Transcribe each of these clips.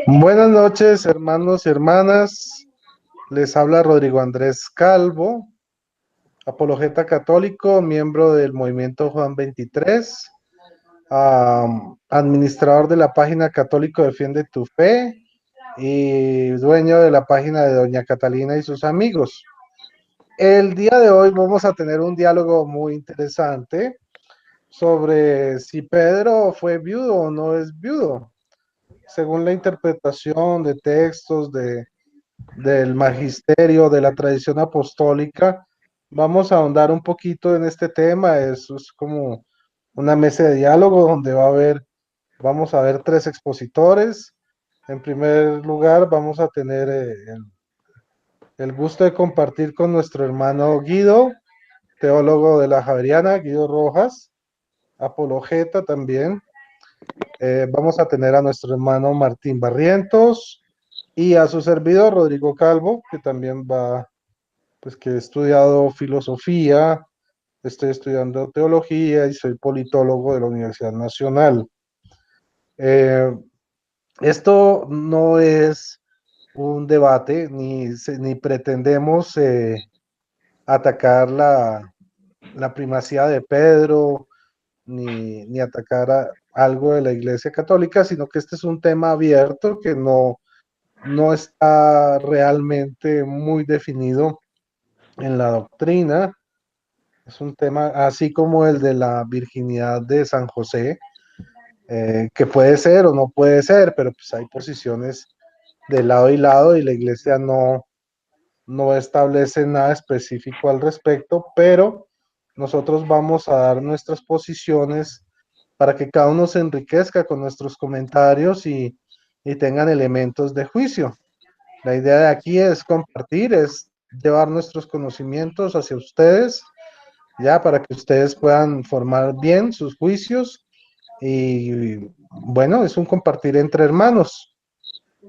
Buenas noches, hermanos y hermanas. Les habla Rodrigo Andrés Calvo, apologeta católico, miembro del Movimiento Juan 23, administrador de la página Católico Defiende tu Fe y dueño de la página de Doña Catalina y sus amigos. El día de hoy vamos a tener un diálogo muy interesante sobre si Pedro fue viudo o no es viudo. Según la interpretación de textos del magisterio, de la tradición apostólica, vamos a ahondar un poquito en este tema. Eso es como una mesa de diálogo donde vamos a ver tres expositores. En primer lugar, vamos a tener el gusto de compartir con nuestro hermano Guido, teólogo de la Javeriana, Guido Rojas, apologeta también. Vamos a tener a nuestro hermano Martín Barrientos y a su servidor Rodrigo Calvo, que también pues que he estudiado filosofía, estoy estudiando teología y soy politólogo de la Universidad Nacional. Eh, Esto no es un debate, ni pretendemos atacar la primacía de Pedro, ni atacar algo de la Iglesia Católica, sino que este es un tema abierto que no está realmente muy definido en la doctrina. Es un tema así como el de la virginidad de San José, que puede ser o no puede ser, pero pues hay posiciones de lado y lado y la iglesia no establece nada específico al respecto, pero nosotros vamos a dar nuestras posiciones para que cada uno se enriquezca con nuestros comentarios y tengan elementos de juicio. La idea de aquí es compartir, es llevar nuestros conocimientos hacia ustedes, ya para que ustedes puedan formar bien sus juicios y bueno, es un compartir entre hermanos.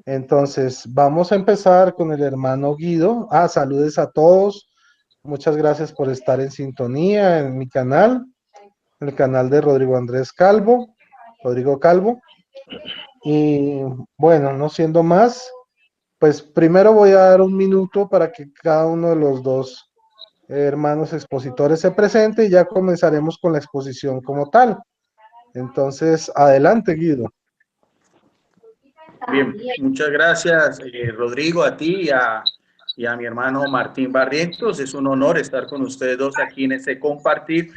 Entonces, vamos a empezar con el hermano Guido. Saludes a todos. Muchas gracias por estar en sintonía en mi canal, el canal de Rodrigo Andrés Calvo, Rodrigo Calvo. Y bueno, no siendo más, pues primero voy a dar un minuto para que cada uno de los dos hermanos expositores se presente y ya comenzaremos con la exposición como tal. Entonces, adelante, Guido. Bien, muchas gracias, Rodrigo, a ti y a mi hermano Martín Barrientos. Es un honor estar con ustedes dos aquí en este compartir,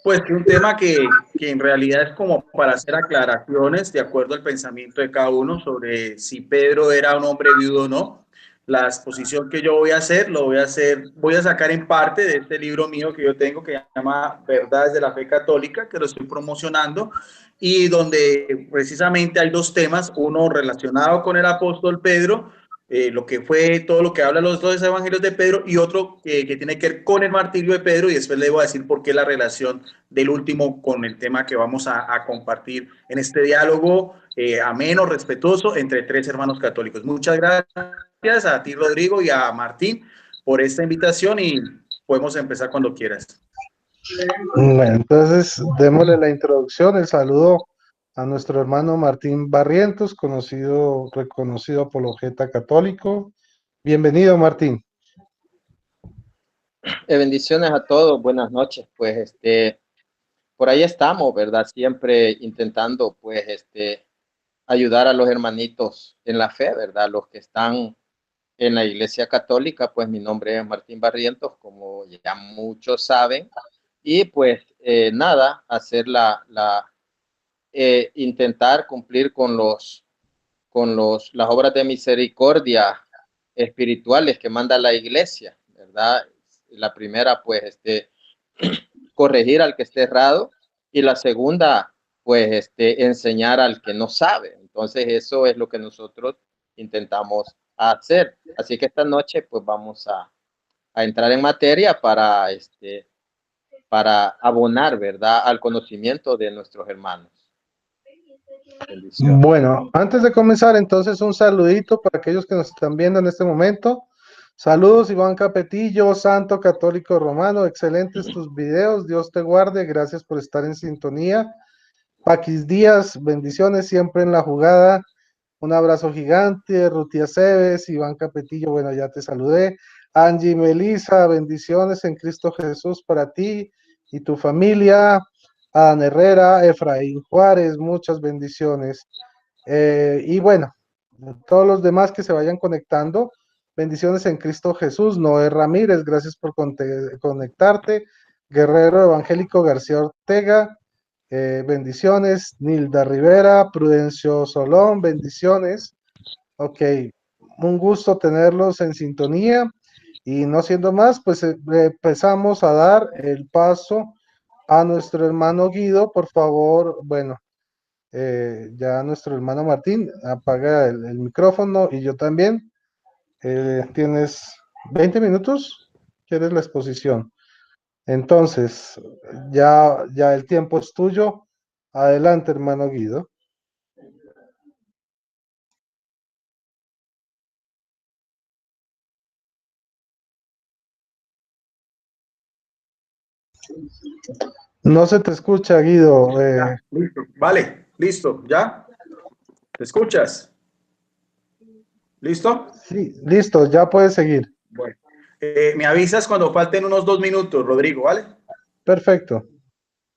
pues un tema que en realidad es como para hacer aclaraciones de acuerdo al pensamiento de cada uno sobre si Pedro era un hombre viudo o no. La exposición que yo voy a sacar en parte de este libro mío que yo tengo que se llama Verdades de la Fe Católica, que lo estoy promocionando y donde precisamente hay dos temas, uno relacionado con el apóstol Pedro, lo que fue todo lo que habla los dos evangelios de Pedro, y otro que tiene que ver con el martirio de Pedro, y después le voy a decir por qué la relación del último con el tema que vamos a compartir en este diálogo ameno, respetuoso, entre tres hermanos católicos. Muchas gracias a ti, Rodrigo, y a Martín por esta invitación, y podemos empezar cuando quieras. Bueno, entonces démosle la introducción, el saludo a nuestro hermano Martín Barrientos, reconocido apologeta católico. Bienvenido, Martín. Bendiciones a todos, buenas noches. Pues por ahí estamos, ¿verdad? Siempre intentando, pues, ayudar a los hermanitos en la fe, ¿verdad? Los que están en la Iglesia Católica. Pues mi nombre es Martín Barrientos, como ya muchos saben. Y pues nada, hacer intentar cumplir con las obras de misericordia espirituales que manda la Iglesia, ¿verdad? La primera, pues, corregir al que esté errado, y la segunda, pues, enseñar al que no sabe. Entonces, eso es lo que nosotros intentamos hacer. Así que esta noche, pues, vamos a entrar en materia para abonar, ¿verdad?, al conocimiento de nuestros hermanos. Bendiciones. Bueno, antes de comenzar, entonces un saludito para aquellos que nos están viendo en este momento. Saludos, Iván Capetillo, santo católico romano. Excelentes tus videos. Dios te guarde. Gracias por estar en sintonía. Paquis Díaz, bendiciones siempre en la jugada. Un abrazo gigante. Rutia Cebes, Iván Capetillo, bueno, ya te saludé. Angie Melisa, bendiciones en Cristo Jesús para ti y tu familia. Adán Herrera, Efraín Juárez, muchas bendiciones. Y bueno, todos los demás que se vayan conectando, bendiciones en Cristo Jesús. Noé Ramírez, gracias por conectarte. Guerrero Evangélico García Ortega, bendiciones. Nilda Rivera, Prudencio Solón, bendiciones. Ok, un gusto tenerlos en sintonía. Y no siendo más, pues empezamos a dar el paso a nuestro hermano Guido, por favor. Bueno, ya nuestro hermano Martín apaga el micrófono y yo también. Tienes 20 minutos, ¿quieres la exposición? Entonces, ya el tiempo es tuyo. Adelante, hermano Guido. No se te escucha, Guido. Ya, listo. Vale, listo, ¿ya? ¿Te escuchas? ¿Listo? Sí, listo, ya puedes seguir. Bueno, me avisas cuando falten unos 2 minutos, Rodrigo, ¿vale? Perfecto.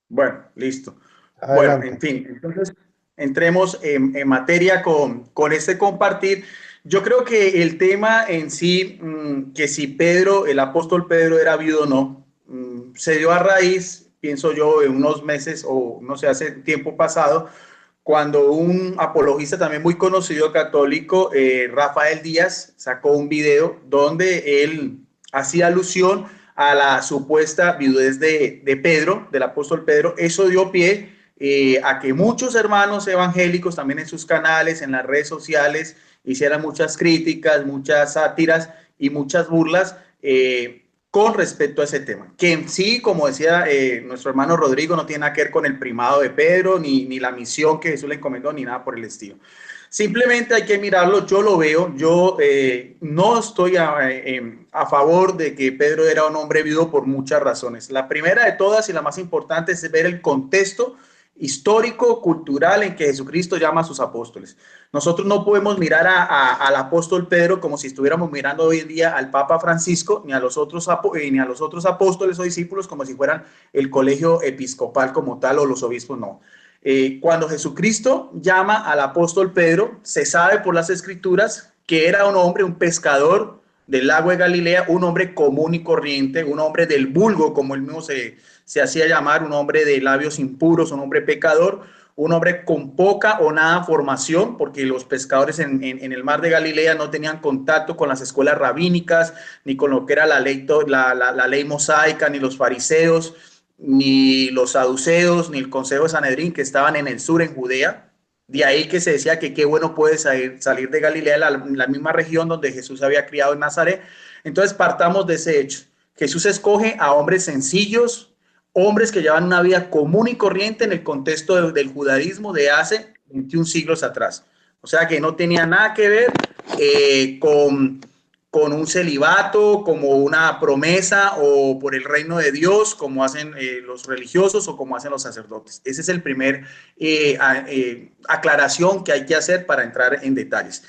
Bueno, listo. Bueno, en Adelante. fin, entonces entremos en materia con este compartir. Yo creo que el tema en sí, que si Pedro, el apóstol Pedro era viudo o no, se dio a raíz, pienso yo, en unos meses o no sé, hace tiempo pasado, cuando un apologista también muy conocido católico, Rafael Díaz, sacó un video donde él hacía alusión a la supuesta viudez de Pedro, del apóstol Pedro. Eso dio pie a que muchos hermanos evangélicos también en sus canales, en las redes sociales, hicieran muchas críticas, muchas sátiras y muchas burlas con respecto a ese tema, que en sí, como decía nuestro hermano Rodrigo, no tiene nada que ver con el primado de Pedro, ni la misión que Jesús le encomendó, ni nada por el estilo. Simplemente hay que mirarlo, yo lo veo, yo no estoy a favor de que Pedro era un hombre viudo por muchas razones. La primera de todas y la más importante es ver el contexto histórico, cultural en que Jesucristo llama a sus apóstoles. Nosotros no podemos mirar al apóstol Pedro como si estuviéramos mirando hoy en día al Papa Francisco, ni a los otros apóstoles o discípulos como si fueran el colegio episcopal como tal o los obispos, no. Cuando Jesucristo llama al apóstol Pedro, se sabe por las escrituras que era un hombre, un pescador del lago de Galilea, un hombre común y corriente, un hombre del vulgo, como él mismo se hacía llamar, un hombre de labios impuros, un hombre pecador, un hombre con poca o nada formación, porque los pescadores en el mar de Galilea no tenían contacto con las escuelas rabínicas, ni con lo que era la ley mosaica, ni los fariseos, ni los saduceos, ni el consejo de Sanedrín, que estaban en el sur, en Judea. De ahí que se decía que qué bueno puede salir de Galilea, la misma región donde Jesús había criado en Nazaret. Entonces partamos de ese hecho. Jesús escoge a hombres sencillos, hombres que llevan una vida común y corriente en el contexto del judaísmo de hace 21 siglos atrás. O sea que no tenía nada que ver con un celibato, como una promesa o por el reino de Dios, como hacen los religiosos o como hacen los sacerdotes. Ese es el primer aclaración que hay que hacer para entrar en detalles.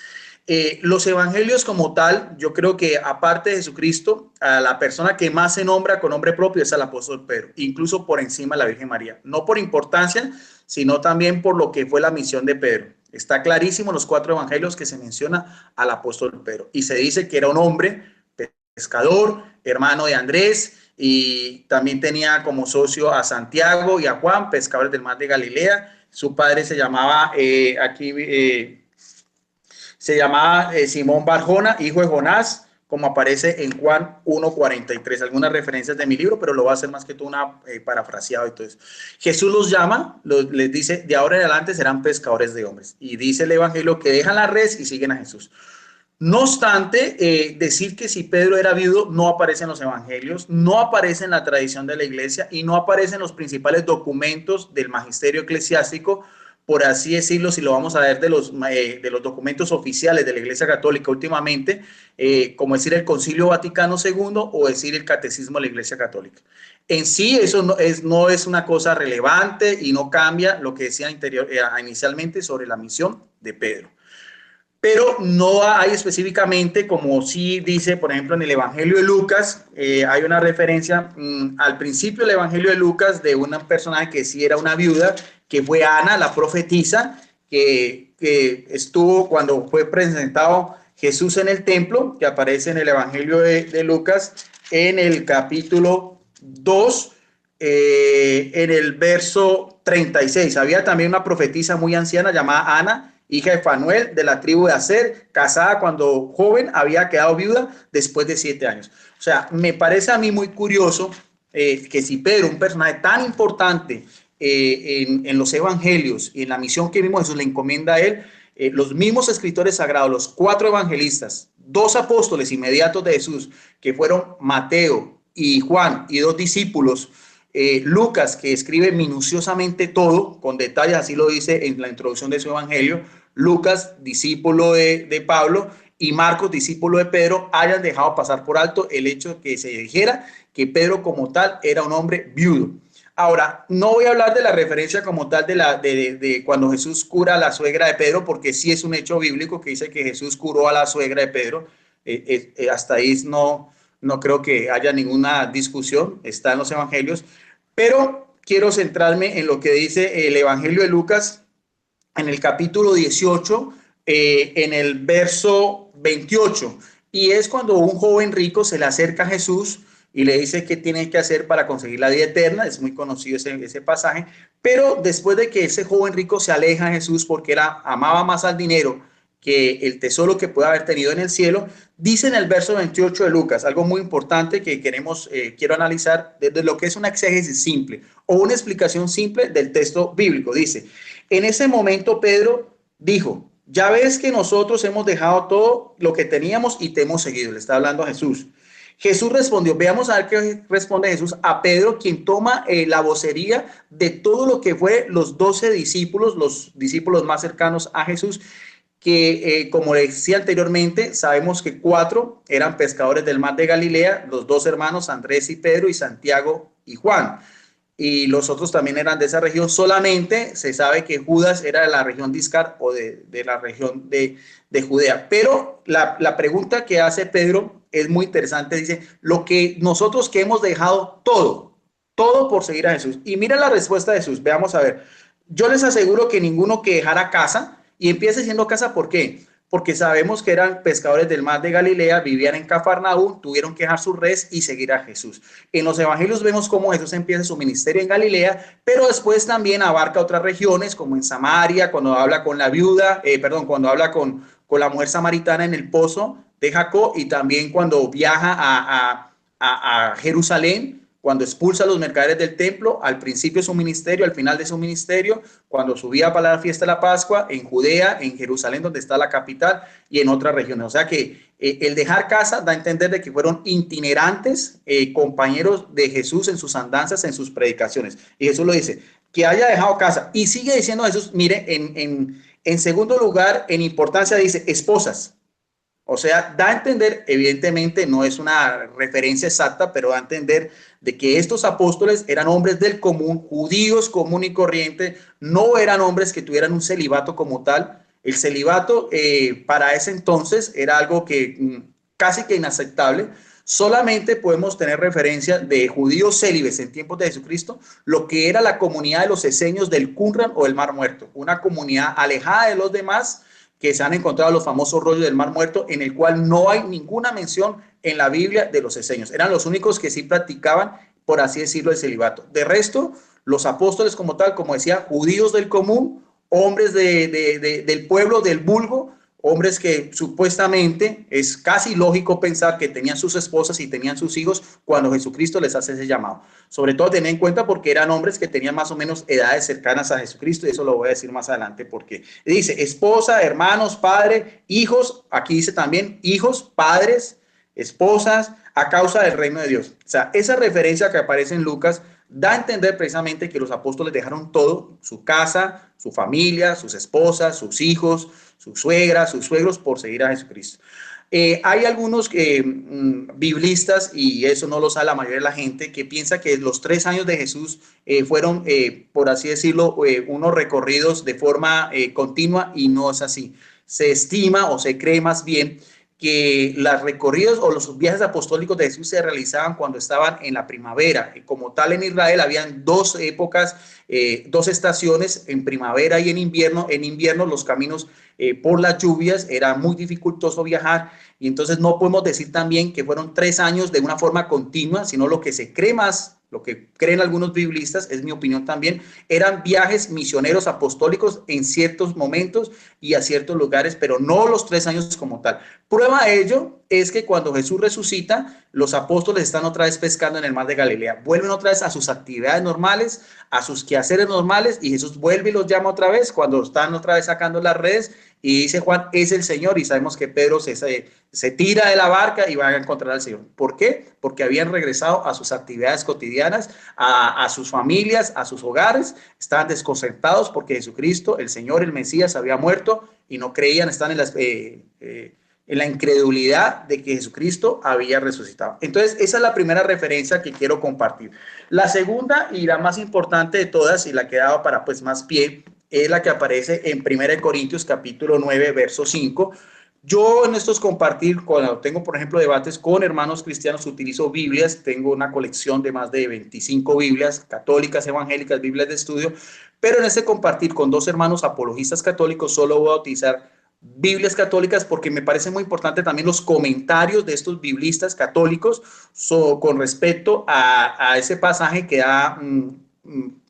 Los evangelios como tal, yo creo que aparte de Jesucristo, a la persona que más se nombra con nombre propio es el apóstol Pedro, incluso por encima de la Virgen María, no por importancia, sino también por lo que fue la misión de Pedro. Está clarísimo en los 4 evangelios que se menciona al apóstol Pedro y se dice que era un hombre pescador, hermano de Andrés, y también tenía como socio a Santiago y a Juan, pescadores del mar de Galilea. Su padre se llamaba Simón Barjona, hijo de Jonás, como aparece en Juan 1:43. Algunas referencias de mi libro, pero lo va a hacer más que todo una parafraseado y todo eso. Jesús los llama, les dice, de ahora en adelante serán pescadores de hombres. Y dice el evangelio que dejan la red y siguen a Jesús. No obstante, decir que si Pedro era viudo no aparece en los evangelios, no aparece en la tradición de la iglesia y no aparece en los principales documentos del magisterio eclesiástico, por así decirlo, si lo vamos a ver de los documentos oficiales de la Iglesia Católica últimamente, como decir el Concilio Vaticano II o decir el Catecismo de la Iglesia Católica. En sí, eso no es una cosa relevante y no cambia lo que decía inicialmente sobre la misión de Pedro. Pero no hay específicamente, como sí dice, por ejemplo, en el Evangelio de Lucas, hay una referencia al principio del Evangelio de Lucas de una personaje que sí era una viuda, que fue Ana, la profetisa, que estuvo cuando fue presentado Jesús en el templo, que aparece en el Evangelio de Lucas, en el capítulo 2, en el verso 36. Había también una profetisa muy anciana llamada Ana, hija de Fanuel, de la tribu de Aser, casada cuando joven, había quedado viuda después de 7 años. O sea, me parece a mí muy curioso que si Pedro, un personaje tan importante en los evangelios y en la misión que vimos, Jesús le encomienda a él, los mismos escritores sagrados, los 4 evangelistas, 2 apóstoles inmediatos de Jesús, que fueron Mateo y Juan y 2 discípulos, Lucas, que escribe minuciosamente todo, con detalles, así lo dice en la introducción de su evangelio, Lucas, discípulo de Pablo, y Marcos, discípulo de Pedro, hayan dejado pasar por alto el hecho de que se dijera que Pedro como tal era un hombre viudo. Ahora, no voy a hablar de la referencia como tal de cuando Jesús cura a la suegra de Pedro, porque sí es un hecho bíblico que dice que Jesús curó a la suegra de Pedro. Hasta ahí no creo que haya ninguna discusión, está en los evangelios, pero quiero centrarme en lo que dice el Evangelio de Lucas en el capítulo 18, en el verso 28, y es cuando un joven rico se le acerca a Jesús y le dice qué tiene que hacer para conseguir la vida eterna. Es muy conocido ese pasaje, pero después de que ese joven rico se aleja de Jesús porque amaba más al dinero que el tesoro que puede haber tenido en el cielo, dice en el verso 28 de Lucas algo muy importante que quiero analizar desde lo que es una exégesis simple o una explicación simple del texto bíblico. Dice, en ese momento Pedro dijo, ya ves que nosotros hemos dejado todo lo que teníamos y te hemos seguido. Le está hablando a Jesús. Jesús respondió, veamos a ver qué responde Jesús a Pedro, quien toma la vocería de todo lo que fue los 12 discípulos, los discípulos más cercanos a Jesús, que como decía anteriormente, sabemos que 4 eran pescadores del mar de Galilea, los 2 hermanos Andrés y Pedro y Santiago y Juan. Y los otros también eran de esa región. Solamente se sabe que Judas era de la región de Iscar o de la región de Judea. Pero la pregunta que hace Pedro es muy interesante. Dice, lo que nosotros que hemos dejado todo por seguir a Jesús. Y mira la respuesta de Jesús. Veamos a ver. Yo les aseguro que ninguno que dejara casa y empiece siendo casa, ¿por qué? Porque sabemos que eran pescadores del mar de Galilea, vivían en Cafarnaúm, tuvieron que dejar sus redes y seguir a Jesús. En los evangelios vemos cómo Jesús empieza su ministerio en Galilea, pero después también abarca otras regiones, como en Samaria, cuando habla con la viuda, cuando habla con la mujer samaritana en el pozo de Jacob, y también cuando viaja a Jerusalén, cuando expulsa a los mercaderes del templo, al principio de su ministerio, al final de su ministerio, cuando subía para la fiesta de la Pascua, en Judea, en Jerusalén, donde está la capital, y en otras regiones. O sea que el dejar casa da a entender de que fueron itinerantes, compañeros de Jesús en sus andanzas, en sus predicaciones. Y Jesús lo dice, que haya dejado casa. Y sigue diciendo Jesús, mire, en segundo lugar, en importancia dice esposas. O sea, da a entender, evidentemente no es una referencia exacta, pero da a entender de que estos apóstoles eran hombres del común, judíos común y corriente, no eran hombres que tuvieran un celibato como tal. El celibato para ese entonces era algo que casi que inaceptable. Solamente podemos tener referencia de judíos célibes en tiempos de Jesucristo, lo que era la comunidad de los esenios del Qumran o del Mar Muerto, una comunidad alejada de los demás, que se han encontrado los famosos rollos del Mar Muerto, en el cual no hay ninguna mención en la Biblia de los esenios. Eran los únicos que sí practicaban, por así decirlo, el celibato. De resto, los apóstoles como tal, como decía, judíos del común, hombres del pueblo, del vulgo, hombres que supuestamente es casi lógico pensar que tenían sus esposas y tenían sus hijos cuando Jesucristo les hace ese llamado. Sobre todo tener en cuenta porque eran hombres que tenían más o menos edades cercanas a Jesucristo, y eso lo voy a decir más adelante porque dice esposa, hermanos, padre, hijos, aquí dice también hijos, padres, esposas, a causa del reino de Dios. O sea, esa referencia que aparece en Lucas da a entender precisamente que los apóstoles dejaron todo, su casa, su familia, sus esposas, sus hijos, sus suegras, sus suegros, por seguir a Jesucristo. Hay algunos biblistas, y eso no lo sabe la mayoría de la gente, que piensa que los 3 años de Jesús fueron, por así decirlo, unos recorridos de forma continua, y no es así. Se estima o se cree más bien que los recorridos o los viajes apostólicos de Jesús se realizaban cuando estaban en la primavera. Como tal, en Israel habían 2 épocas, 2 estaciones, en primavera y en invierno. En invierno los caminos por las lluvias era muy dificultoso viajar, y entonces no podemos decir también que fueron 3 años de una forma continua, sino lo que se cree más, lo que creen algunos biblistas, es mi opinión también, eran viajes misioneros apostólicos en ciertos momentos y a ciertos lugares, pero no los 3 años como tal. Prueba de ello es que cuando Jesús resucita, los apóstoles están otra vez pescando en el mar de Galilea, vuelven otra vez a sus actividades normales, a sus quehaceres normales, y Jesús vuelve y los llama otra vez cuando están otra vez sacando las redes, y dice Juan, es el Señor, y sabemos que Pedro se tira de la barca y va a encontrar al Señor. ¿Por qué? Porque habían regresado a sus actividades cotidianas, a sus familias, a sus hogares, estaban desconcertados porque Jesucristo, el Señor, el Mesías, había muerto, y no creían, están en la incredulidad de que Jesucristo había resucitado. Entonces, esa es la primera referencia que quiero compartir. La segunda y la más importante de todas, y la que he dado para pues más pie, es la que aparece en 1 Corintios capítulo 9, verso 5. Yo en estos compartir, cuando tengo, por ejemplo, debates con hermanos cristianos, utilizo Biblias. Tengo una colección de más de 25 Biblias, católicas, evangélicas, Biblias de estudio, pero en este compartir con 2 hermanos apologistas católicos solo voy a utilizar Biblias católicas, porque me parece muy importante también los comentarios de estos biblistas católicos con respecto a ese pasaje que da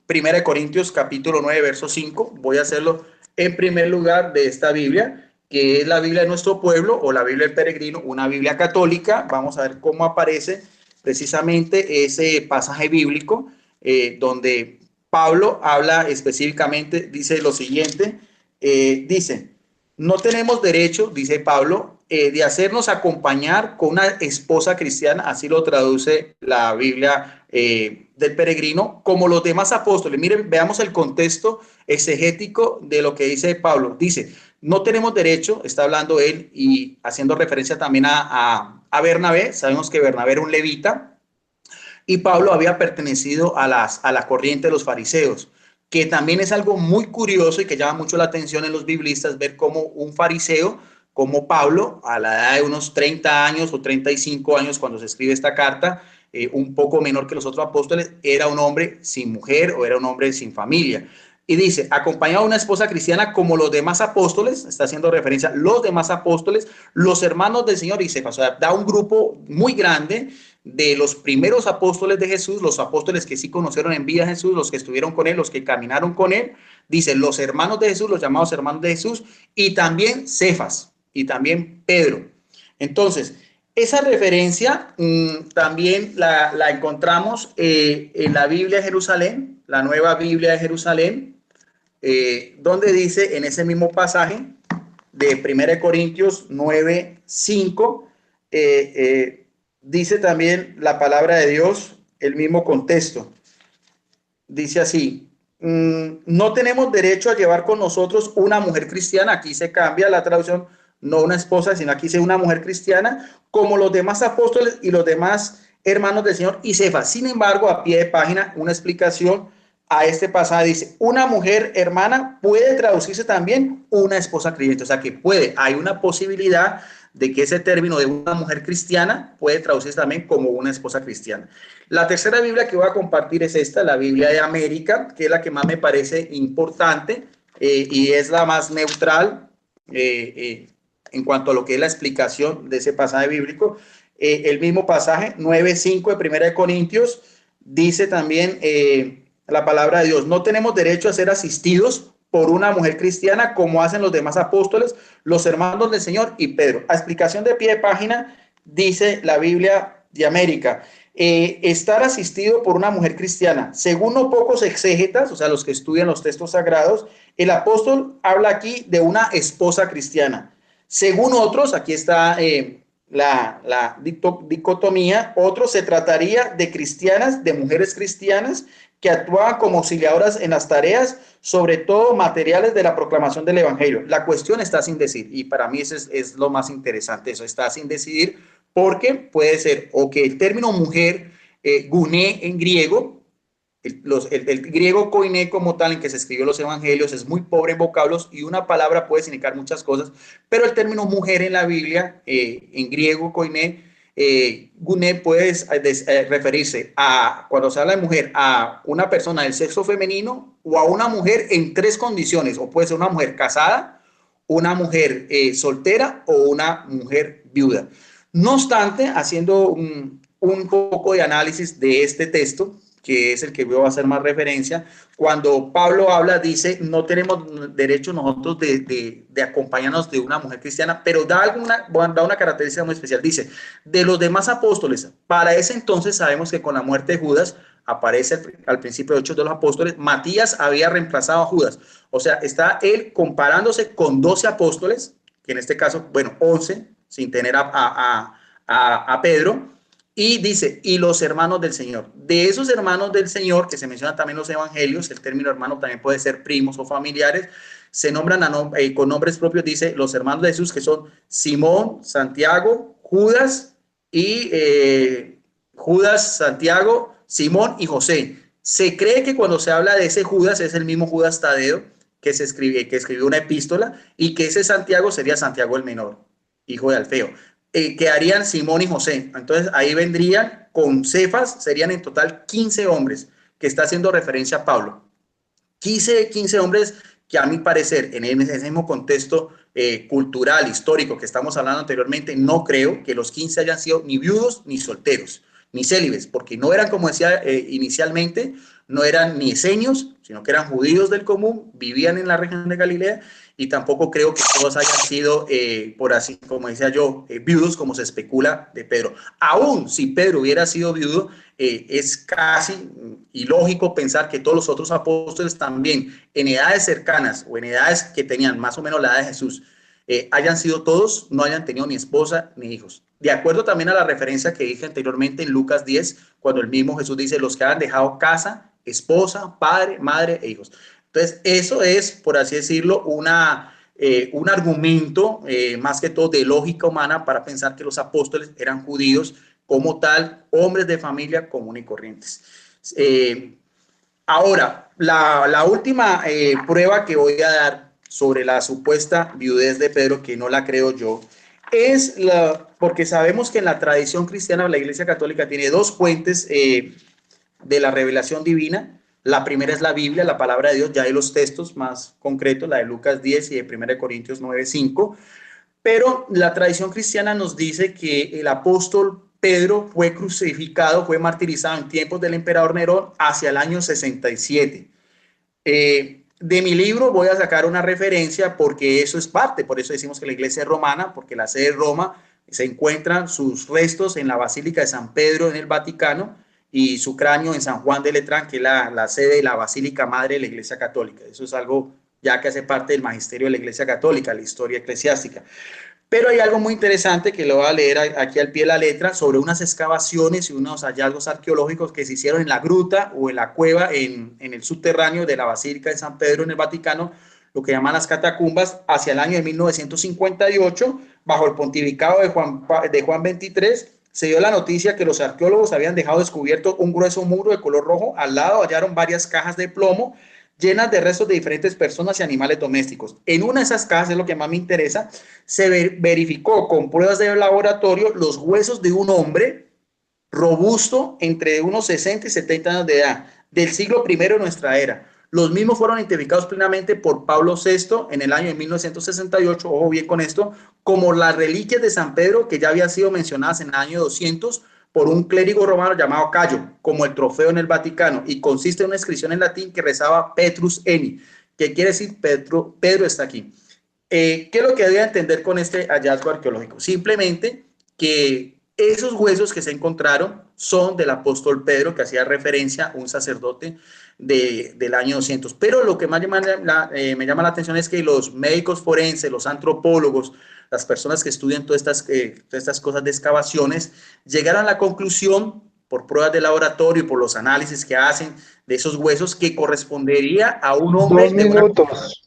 1 Corintios capítulo 9, verso 5. Voy a hacerlo en primer lugar de esta Biblia, que es la Biblia de nuestro pueblo, o la Biblia del peregrino, una Biblia católica. Vamos a ver cómo aparece precisamente ese pasaje bíblico, donde Pablo habla específicamente, dice lo siguiente, dice: no tenemos derecho, dice Pablo, de hacernos acompañar con una esposa cristiana, así lo traduce la Biblia del peregrino, como los demás apóstoles. Miren, veamos el contexto exegético de lo que dice Pablo. Dice, no tenemos derecho, está hablando él y haciendo referencia también a Bernabé. Sabemos que Bernabé era un levita, y Pablo había pertenecido a la corriente de los fariseos, que también es algo muy curioso y que llama mucho la atención en los biblistas, ver cómo un fariseo como Pablo, a la edad de unos 30 años o 35 años cuando se escribe esta carta, un poco menor que los otros apóstoles, era un hombre sin mujer o era un hombre sin familia. Y dice, acompañado de una esposa cristiana como los demás apóstoles, está haciendo referencia a los demás apóstoles, los hermanos del Señor, y se pasó, da un grupo muy grande de los primeros apóstoles de Jesús, los apóstoles que sí conocieron en vida a Jesús, los que estuvieron con él, los que caminaron con él. Dice, los hermanos de Jesús, los llamados hermanos de Jesús, y también Cefas, y también Pedro. Entonces, esa referencia también la encontramos en la Biblia de Jerusalén, la Nueva Biblia de Jerusalén, donde dice en ese mismo pasaje de 1 Corintios 9, 5, dice también la palabra de Dios, el mismo contexto. Dice así, no tenemos derecho a llevar con nosotros una mujer cristiana. Aquí se cambia la traducción, no una esposa, sino aquí dice una mujer cristiana, como los demás apóstoles y los demás hermanos del Señor y Cefas. Sin embargo, a pie de página, una explicación a este pasaje dice, una mujer hermana puede traducirse también una esposa creyente. O sea que puede, hay una posibilidad de que ese término de una mujer cristiana puede traducirse también como una esposa cristiana. La tercera Biblia que voy a compartir es esta, la Biblia de América, que es la que más me parece importante y es la más neutral en cuanto a lo que es la explicación de ese pasaje bíblico. El mismo pasaje, 9:5 de 1 Corintios, dice también la palabra de Dios, no tenemos derecho a ser asistidos por una mujer cristiana como hacen los demás apóstoles, los hermanos del Señor y Pedro. A explicación de pie de página, dice la Biblia de América, estar asistido por una mujer cristiana. Según no pocos exégetas, o sea, los que estudian los textos sagrados, el apóstol habla aquí de una esposa cristiana. Según otros, aquí está la dicotomía, otros se trataría de cristianas, de mujeres cristianas, que actuaban como auxiliadoras en las tareas, sobre todo materiales de la proclamación del Evangelio. La cuestión está sin decir, y para mí eso es lo más interesante, eso está sin decidir, porque puede ser o que el término mujer, guné en griego, el griego koiné como tal en que se escribió los evangelios es muy pobre en vocablos y una palabra puede significar muchas cosas, pero el término mujer en la Biblia, en griego koiné, guné puede referirse a, cuando se habla de mujer, a una persona del sexo femenino o a una mujer en tres condiciones, o puede ser una mujer casada, una mujer soltera o una mujer viuda. No obstante, haciendo un poco de análisis de este texto, que es el que voy a hacer más referencia, cuando Pablo habla, dice, no tenemos derecho nosotros de acompañarnos de una mujer cristiana, pero da una característica muy especial. Dice, de los demás apóstoles, para ese entonces sabemos que con la muerte de Judas, aparece al principio de Hechos de los Apóstoles, Matías había reemplazado a Judas. O sea, está él comparándose con 12 apóstoles, que en este caso, bueno, 11, sin tener a Pedro, y dice, y los hermanos del Señor. De esos hermanos del Señor, que se mencionan también en los evangelios, el término hermano también puede ser primos o familiares, se nombran con nombres propios, dice, los hermanos de Jesús, que son Simón, Santiago, Judas, Santiago, Simón y José. Se cree que cuando se habla de ese Judas, es el mismo Judas Tadeo, que escribió una epístola, y que ese Santiago sería Santiago el menor, hijo de Alfeo. Quedarían Simón y José. Entonces ahí vendrían con Cefas, serían en total 15 hombres, que está haciendo referencia a Pablo. 15 hombres que a mi parecer, en ese mismo contexto cultural, histórico que estamos hablando anteriormente, no creo que los 15 hayan sido ni viudos ni solteros, ni célibes, porque no eran, como decía inicialmente, no eran ni esenios, sino que eran judíos del común, vivían en la región de Galilea, y tampoco creo que todos hayan sido, por así como decía yo, viudos, como se especula de Pedro. Aún si Pedro hubiera sido viudo, es casi ilógico pensar que todos los otros apóstoles también, en edades cercanas o en edades que tenían más o menos la edad de Jesús, hayan sido todos, no hayan tenido ni esposa ni hijos. De acuerdo también a la referencia que dije anteriormente en Lucas 10, cuando el mismo Jesús dice, los que han dejado casa, esposa, padre, madre e hijos. Entonces, eso es, por así decirlo, un argumento más que todo de lógica humana para pensar que los apóstoles eran judíos como tal, hombres de familia común y corrientes. Ahora, la última prueba que voy a dar sobre la supuesta viudez de Pedro, que no la creo yo, es porque sabemos que en la tradición cristiana la Iglesia Católica tiene dos fuentes de la revelación divina. La primera es la Biblia, la palabra de Dios, ya hay los textos más concretos, la de Lucas 10 y de 1 Corintios 9:5, pero la tradición cristiana nos dice que el apóstol Pedro fue crucificado, fue martirizado en tiempos del emperador Nerón hacia el año 67. De mi libro voy a sacar una referencia porque eso es parte, por eso decimos que la iglesia es romana, porque la sede de Roma se encuentran sus restos en la Basílica de San Pedro en el Vaticano y su cráneo en San Juan de Letrán, que es la sede de la Basílica Madre de la Iglesia Católica. Eso es algo ya que hace parte del magisterio de la Iglesia Católica, la historia eclesiástica. Pero hay algo muy interesante que lo voy a leer aquí al pie de la letra sobre unas excavaciones y unos hallazgos arqueológicos que se hicieron en la gruta o en la cueva en el subterráneo de la Basílica de San Pedro en el Vaticano, lo que llaman las catacumbas, hacia el año de 1958, bajo el pontificado de Juan 23, se dio la noticia que los arqueólogos habían dejado descubierto un grueso muro de color rojo. Al lado hallaron varias cajas de plomo llenas de restos de diferentes personas y animales domésticos. En una de esas cajas, es lo que más me interesa, se verificó con pruebas de laboratorio los huesos de un hombre robusto entre unos 60 y 70 años de edad, del siglo I de nuestra era. Los mismos fueron identificados plenamente por Pablo VI en el año de 1968, ojo bien con esto, como las reliquias de San Pedro que ya habían sido mencionadas en el año 200 por un clérigo romano llamado Cayo, como el trofeo en el Vaticano, y consiste en una inscripción en latín que rezaba Petrus Eni, que quiere decir Pedro está aquí. ¿Qué es lo que debe entender con este hallazgo arqueológico? Simplemente que esos huesos que se encontraron son del apóstol Pedro, que hacía referencia a un sacerdote del año 200. Pero lo que más me llama la atención es que los médicos forenses, los antropólogos, las personas que estudian todas estas cosas de excavaciones, llegaron a la conclusión por pruebas de laboratorio y por los análisis que hacen de esos huesos, que correspondería a un hombre 2 minutos.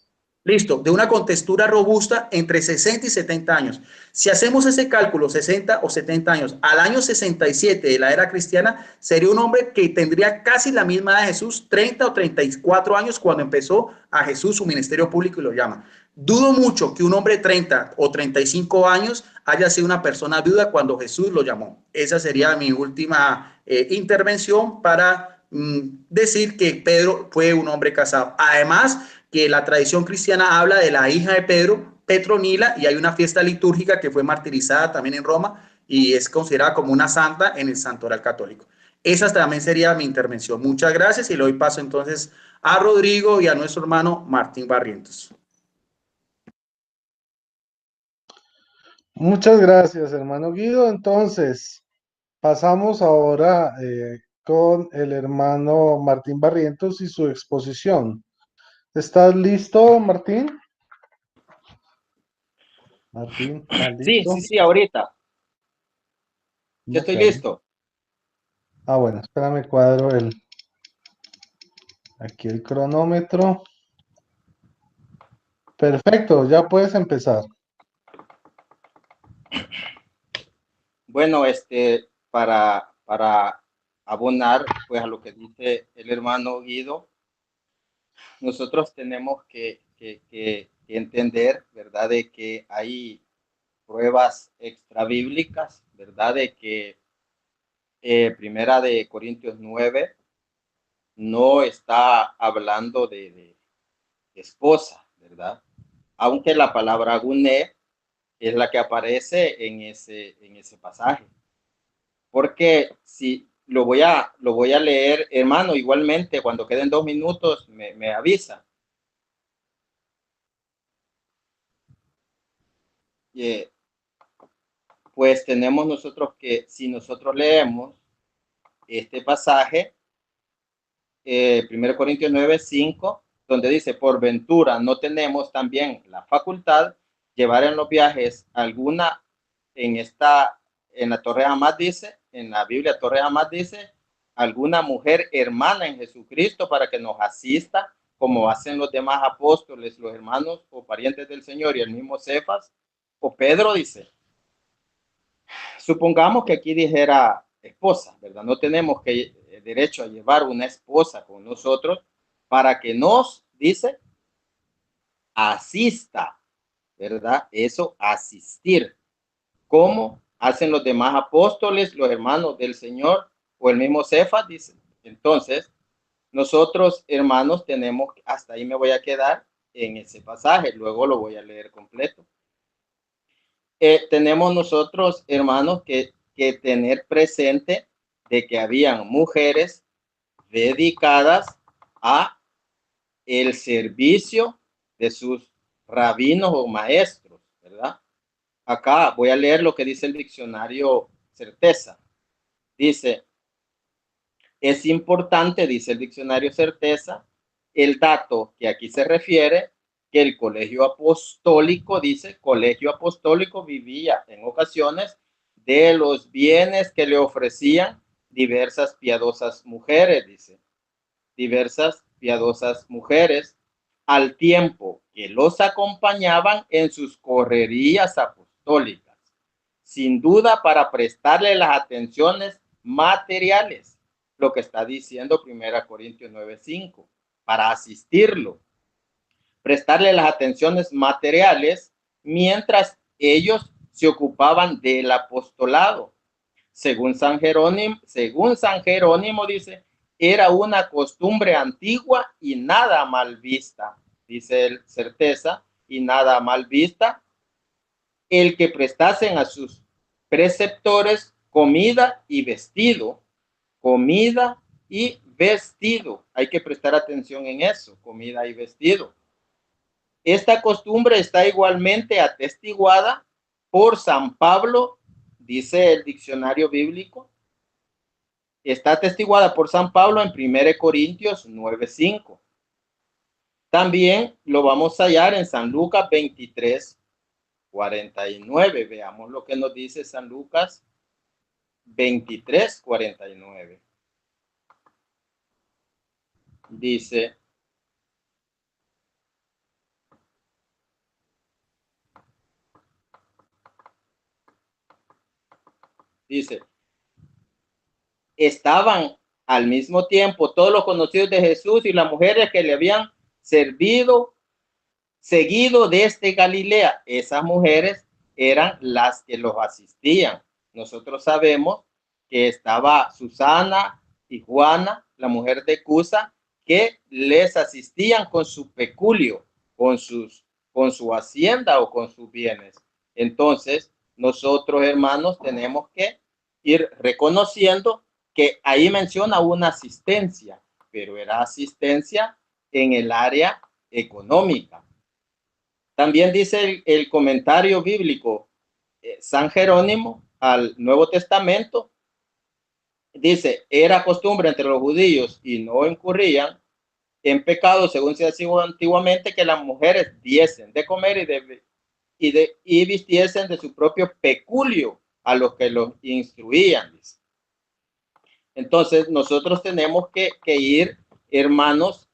Listo, de una contextura robusta entre 60 y 70 años. Si hacemos ese cálculo, 60 o 70 años, al año 67 de la era cristiana, sería un hombre que tendría casi la misma edad de Jesús, 30 o 34 años cuando empezó a Jesús su ministerio público y lo llama. Dudo mucho que un hombre de 30 o 35 años haya sido una persona viuda cuando Jesús lo llamó. Esa sería mi última intervención para decir que Pedro fue un hombre casado. Además, que la tradición cristiana habla de la hija de Pedro, Petronila, y hay una fiesta litúrgica que fue martirizada también en Roma y es considerada como una santa en el santoral católico. Esa también sería mi intervención. Muchas gracias y le doy paso entonces a Rodrigo y a nuestro hermano Martín Barrientos. Muchas gracias, hermano Guido. Entonces, pasamos ahora con el hermano Martín Barrientos y su exposición. ¿Estás listo, Martín? Martín, ¿estás listo? Sí, ahorita. Yo estoy Okay. listo. Ah, bueno, espérame, cuadro aquí el cronómetro. Perfecto, ya puedes empezar. Bueno, para abonar pues a lo que dice el hermano Guido, nosotros tenemos que entender, ¿verdad?, de que hay pruebas extrabíblicas, ¿verdad?, de que Primera de Corintios 9 no está hablando de esposa, ¿verdad? Aunque la palabra guné es la que aparece en ese pasaje. Porque si lo voy a leer, hermano, igualmente, cuando queden 2 minutos, me avisa. Pues tenemos nosotros que, si nosotros leemos este pasaje, 1 Corintios 9:5, donde dice, por ventura no tenemos también la facultad llevar en los viajes alguna, en la Torre Hamad dice, en la Biblia Torre Hamad dice, alguna mujer hermana en Jesucristo para que nos asista, como hacen los demás apóstoles, los hermanos o parientes del Señor y el mismo Cefas, o Pedro dice. Supongamos que aquí dijera esposa, ¿verdad? No tenemos derecho a llevar una esposa con nosotros para que nos, dice, asista, ¿verdad? Eso, asistir. ¿Cómo hacen los demás apóstoles, los hermanos del Señor o el mismo Cefas? Dice. Entonces, nosotros, hermanos, tenemos, hasta ahí me voy a quedar en ese pasaje, luego lo voy a leer completo. Tenemos nosotros, hermanos, que tener presente de que habían mujeres dedicadas a el servicio de sus rabinos o maestros, ¿verdad? Acá voy a leer lo que dice el diccionario Certeza. Dice, es importante, dice el diccionario Certeza, el dato que aquí se refiere, que el colegio apostólico, dice, colegio apostólico vivía en ocasiones de los bienes que le ofrecían diversas piadosas mujeres, dice, diversas piadosas mujeres, al tiempo que los acompañaban en sus correrías apostólicas, sin duda para prestarle las atenciones materiales, lo que está diciendo 1 Corintios 9:5, para asistirlo, prestarle las atenciones materiales mientras ellos se ocupaban del apostolado. Según San Jerónimo dice, era una costumbre antigua y nada mal vista, dice él, Certeza, y nada mal vista, el que prestasen a sus preceptores comida y vestido, comida y vestido. Hay que prestar atención en eso, comida y vestido. Esta costumbre está igualmente atestiguada por San Pablo, dice el diccionario bíblico. Está atestiguada por San Pablo en 1 Corintios 9:5. También lo vamos a hallar en San Lucas 23:49. Veamos lo que nos dice San Lucas 23:49. Dice, estaban al mismo tiempo todos los conocidos de Jesús y las mujeres que le habían seguido desde Galilea. Esas mujeres eran las que los asistían. Nosotros sabemos que estaba Susana y Juana, la mujer de Cusa, que les asistían con su peculio, con su hacienda o con sus bienes. Entonces, nosotros, hermanos, tenemos que ir reconociendo que ahí menciona una asistencia, pero era asistencia en el área económica. También dice el comentario bíblico San Jerónimo al Nuevo Testamento, dice, era costumbre entre los judíos y no incurrían en pecado, según se hacía antiguamente, que las mujeres diesen de comer y vistiesen de su propio peculio a los que los instruían. Dice. Entonces, nosotros tenemos que ir, hermanos,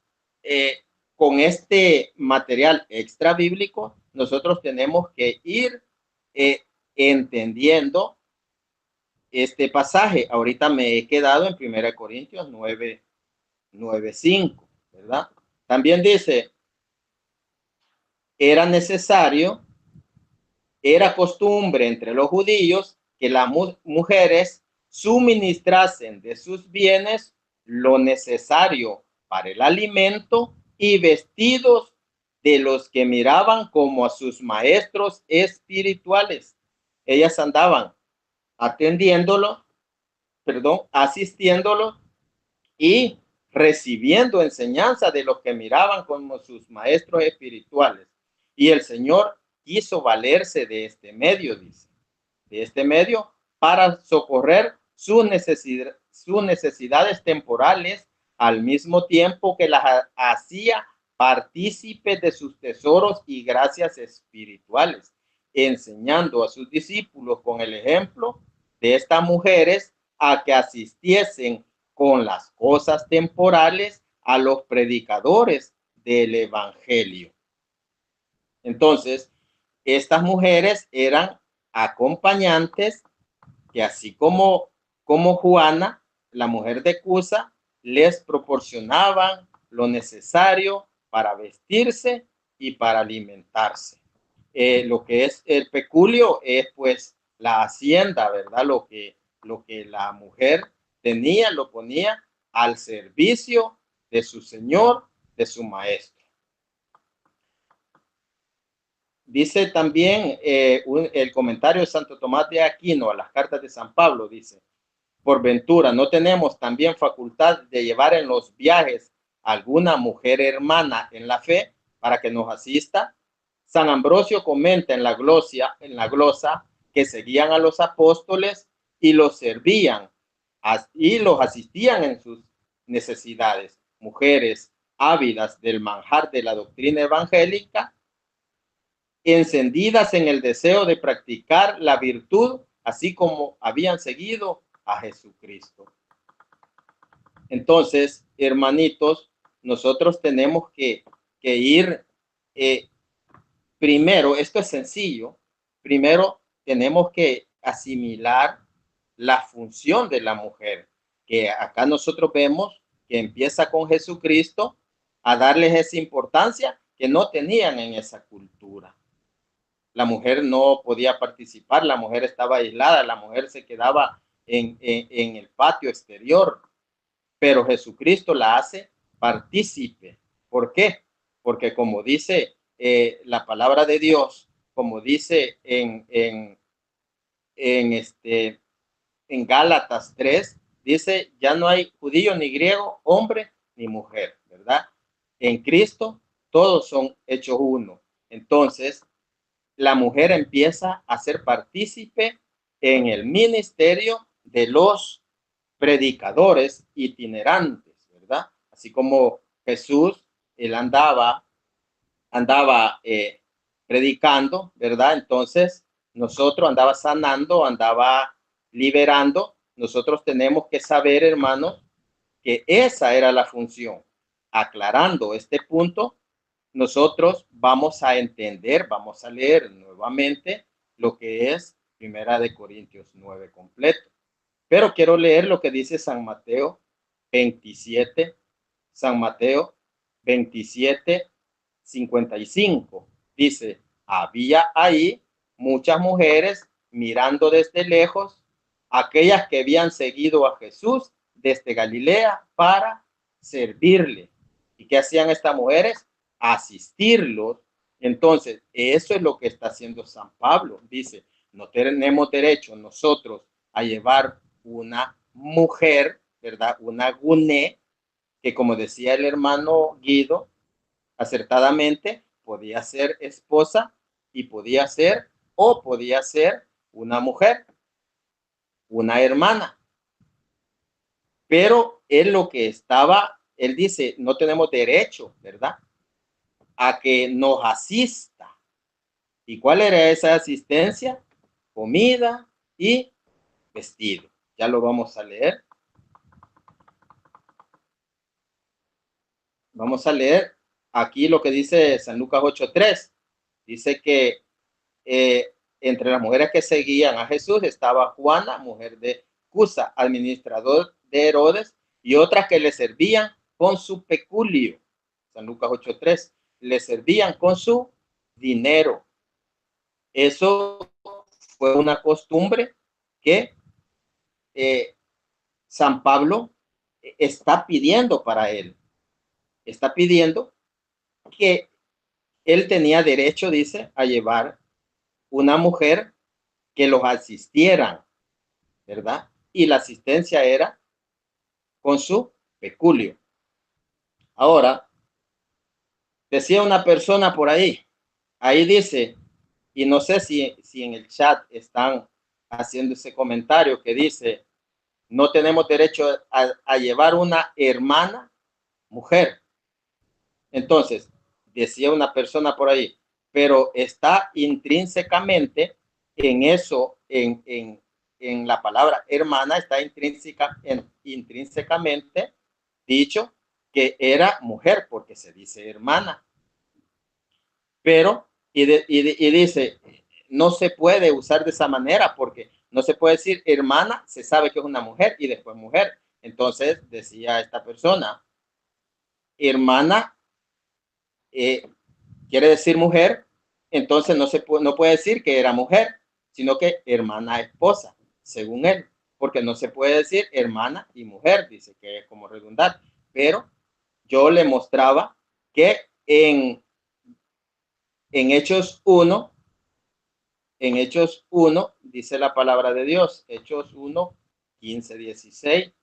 con este material extra bíblico, nosotros tenemos que ir entendiendo este pasaje. Ahorita me he quedado en 1 Corintios 9:5, ¿verdad? También dice, era costumbre entre los judíos que las mujeres suministrasen de sus bienes lo necesario para el alimento y vestidos de los que miraban como a sus maestros espirituales. Ellas andaban asistiéndolo y recibiendo enseñanza de los que miraban como sus maestros espirituales. Y el Señor quiso valerse de este medio, dice, de este medio para socorrer sus necesidades temporales, al mismo tiempo que las hacía partícipes de sus tesoros y gracias espirituales, enseñando a sus discípulos con el ejemplo de estas mujeres a que asistiesen con las cosas temporales a los predicadores del evangelio. Entonces, estas mujeres eran acompañantes que así como Juana, la mujer de Cusa, les proporcionaban lo necesario para vestirse y para alimentarse. Lo que es el peculio es pues la hacienda, ¿verdad? Lo que la mujer tenía, lo ponía al servicio de su señor, de su maestro. Dice también el comentario de Santo Tomás de Aquino a las cartas de San Pablo, dice, por ventura, ¿no tenemos también facultad de llevar en los viajes alguna mujer hermana en la fe para que nos asista? San Ambrosio comenta en la glosa que seguían a los apóstoles y los servían y los asistían en sus necesidades. Mujeres ávidas del manjar de la doctrina evangélica, encendidas en el deseo de practicar la virtud, así como habían seguido a Jesucristo. Entonces, hermanitos, nosotros tenemos que ir primero, esto es sencillo, primero tenemos que asimilar la función de la mujer, que acá nosotros vemos que empieza con Jesucristo a darles esa importancia que no tenían en esa cultura. La mujer no podía participar, la mujer estaba aislada, la mujer se quedaba en el patio exterior, pero Jesucristo la hace partícipe. ¿Por qué? Porque como dice la palabra de Dios, como dice en Gálatas 3, dice, ya no hay judío ni griego, hombre ni mujer, ¿verdad? En Cristo todos son hechos uno. Entonces, la mujer empieza a ser partícipe en el ministerio de los predicadores itinerantes, ¿verdad? Así como Jesús, él andaba predicando, ¿verdad? Entonces, nosotros andaba sanando, andaba liberando, nosotros tenemos que saber, hermanos, que esa era la función. Aclarando este punto, nosotros vamos a entender, vamos a leer nuevamente lo que es Primera de Corintios 9 completo. Pero quiero leer lo que dice San Mateo 27, San Mateo 27, 55. Dice, había ahí muchas mujeres mirando desde lejos, aquellas que habían seguido a Jesús desde Galilea para servirle. ¿Y qué hacían estas mujeres? Asistirlos. Entonces, eso es lo que está haciendo San Pablo. Dice, no tenemos derecho nosotros a llevar una mujer, ¿verdad? Una guné, que como decía el hermano Guido, acertadamente, podía ser esposa y podía ser una mujer, una hermana. Pero él dice, no tenemos derecho, ¿verdad? A que nos asista. ¿Y cuál era esa asistencia? Comida y vestido. Ya lo vamos a leer. Vamos a leer aquí lo que dice San Lucas 8:3. Dice que entre las mujeres que seguían a Jesús estaba Juana, mujer de Cusa, administrador de Herodes, y otras que le servían con su peculio. San Lucas 8:3. Le servían con su dinero. Eso fue una costumbre que San Pablo está pidiendo para él. Está pidiendo que él tenía derecho, dice, a llevar una mujer que los asistieran, ¿verdad? Y la asistencia era con su peculio. Ahora, decía una persona por ahí dice, y no sé si en el chat están haciendo ese comentario que dice, no tenemos derecho a llevar una hermana mujer. Entonces, decía una persona por ahí, pero está intrínsecamente en eso, en la palabra hermana, está intrínsecamente dicho que era mujer, porque se dice hermana. Pero, y dice, no se puede usar de esa manera, porque no se puede decir hermana, se sabe que es una mujer y después mujer. Entonces, decía esta persona, hermana quiere decir mujer, entonces no puede decir que era mujer, sino que hermana esposa, según él, porque no se puede decir hermana y mujer, dice que es como redundante. Pero yo le mostraba que en Hechos 1, dice la palabra de Dios, Hechos 1, 15, 16,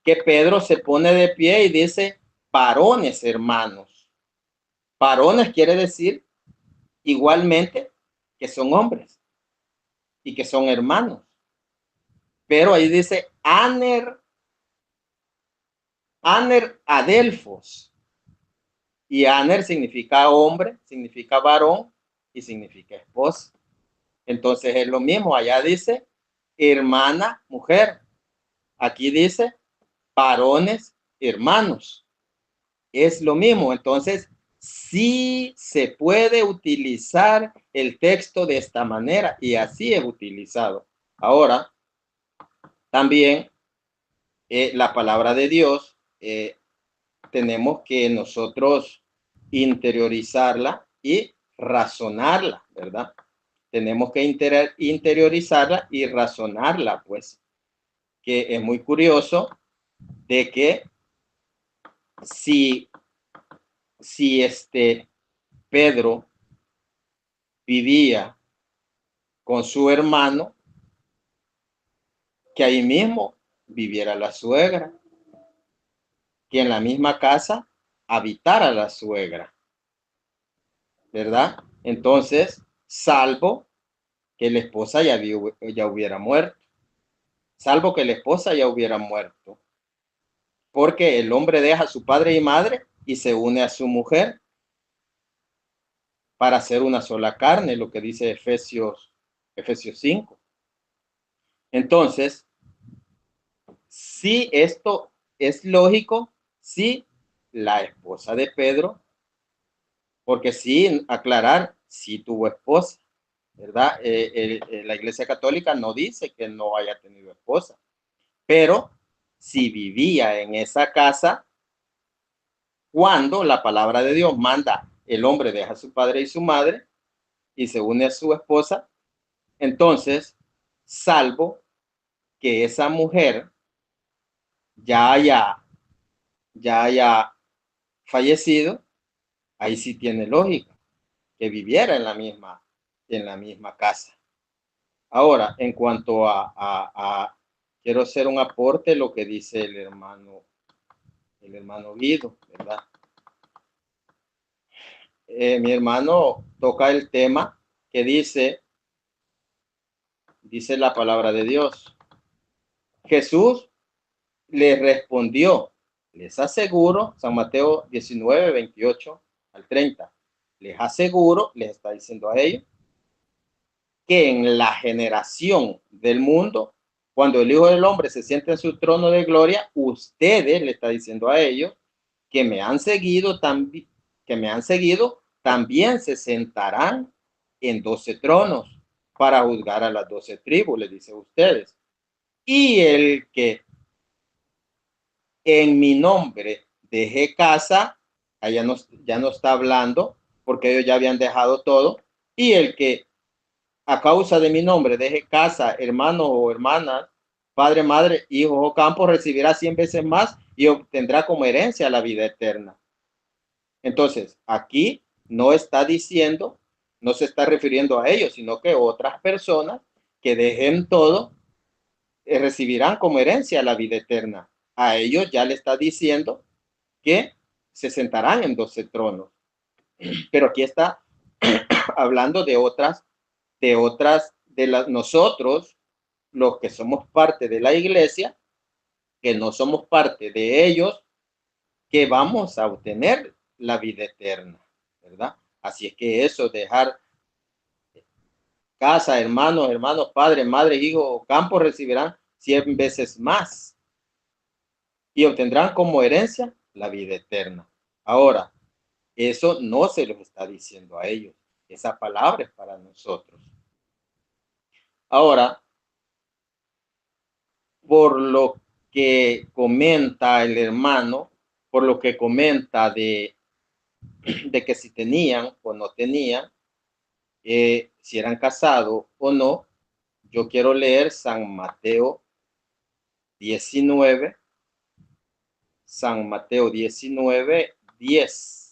que Pedro se pone de pie y dice, varones hermanos. Varones quiere decir igualmente que son hombres y que son hermanos. Pero ahí dice Aner Adelfos. Y Aner significa hombre, significa varón y significa esposa. Entonces es lo mismo. Allá dice hermana, mujer. Aquí dice varones, hermanos. Es lo mismo. Entonces, sí se puede utilizar el texto de esta manera y así es utilizado. Ahora, también la palabra de Dios tenemos que nosotros interiorizarla y razonarla, ¿verdad? Tenemos que interiorizarla y razonarla, pues, que es muy curioso de que si Pedro vivía con su hermano, que ahí mismo viviera la suegra, que en la misma casa habitara la suegra, ¿verdad? Entonces, salvo que la esposa ya hubiera muerto, porque el hombre deja a su padre y madre y se une a su mujer para hacer una sola carne, lo que dice Efesios 5. Entonces, si esto es lógico, si la esposa de Pedro, porque sí, aclarar, sí tuvo esposa, ¿verdad? La Iglesia Católica no dice que no haya tenido esposa, pero si vivía en esa casa, cuando la palabra de Dios manda, el hombre deja a su padre y su madre y se une a su esposa, entonces, salvo que esa mujer ya haya fallecido, ahí sí tiene lógica que viviera en la misma casa. Ahora, en cuanto a quiero hacer un aporte lo que dice el hermano Guido, ¿verdad? Mi hermano toca el tema que dice la palabra de Dios. Jesús le respondió, les aseguro, San Mateo 19, 28 al 30, les aseguro, les está diciendo a ellos, que en la generación del mundo, cuando el Hijo del Hombre se siente en su trono de gloria, ustedes, le está diciendo a ellos, que me han seguido, también se sentarán en 12 tronos para juzgar a las 12 tribus, les dice a ustedes. Y el que en mi nombre deje casa, allá ya no está hablando, porque ellos ya habían dejado todo, y el que a causa de mi nombre deje casa, hermanos o hermanas, padre, madre, hijos o campos, recibirá 100 veces más y obtendrá como herencia la vida eterna. Entonces, aquí no está diciendo, no se está refiriendo a ellos, sino que otras personas que dejen todo recibirán como herencia la vida eterna. A ellos ya le está diciendo que se sentarán en 12 tronos. Pero aquí está hablando nosotros, los que somos parte de la iglesia, que no somos parte de ellos, que vamos a obtener la vida eterna, ¿verdad? Así es que eso, dejar casa, hermanos, padres, madres, hijos, campos, recibirán 100 veces más y obtendrán como herencia la vida eterna. Ahora, eso no se los está diciendo a ellos. Esa palabra es para nosotros. Ahora, por lo que comenta el hermano, por lo que comenta de que si tenían o no tenían, si eran casados o no, yo quiero leer San Mateo 19, 10.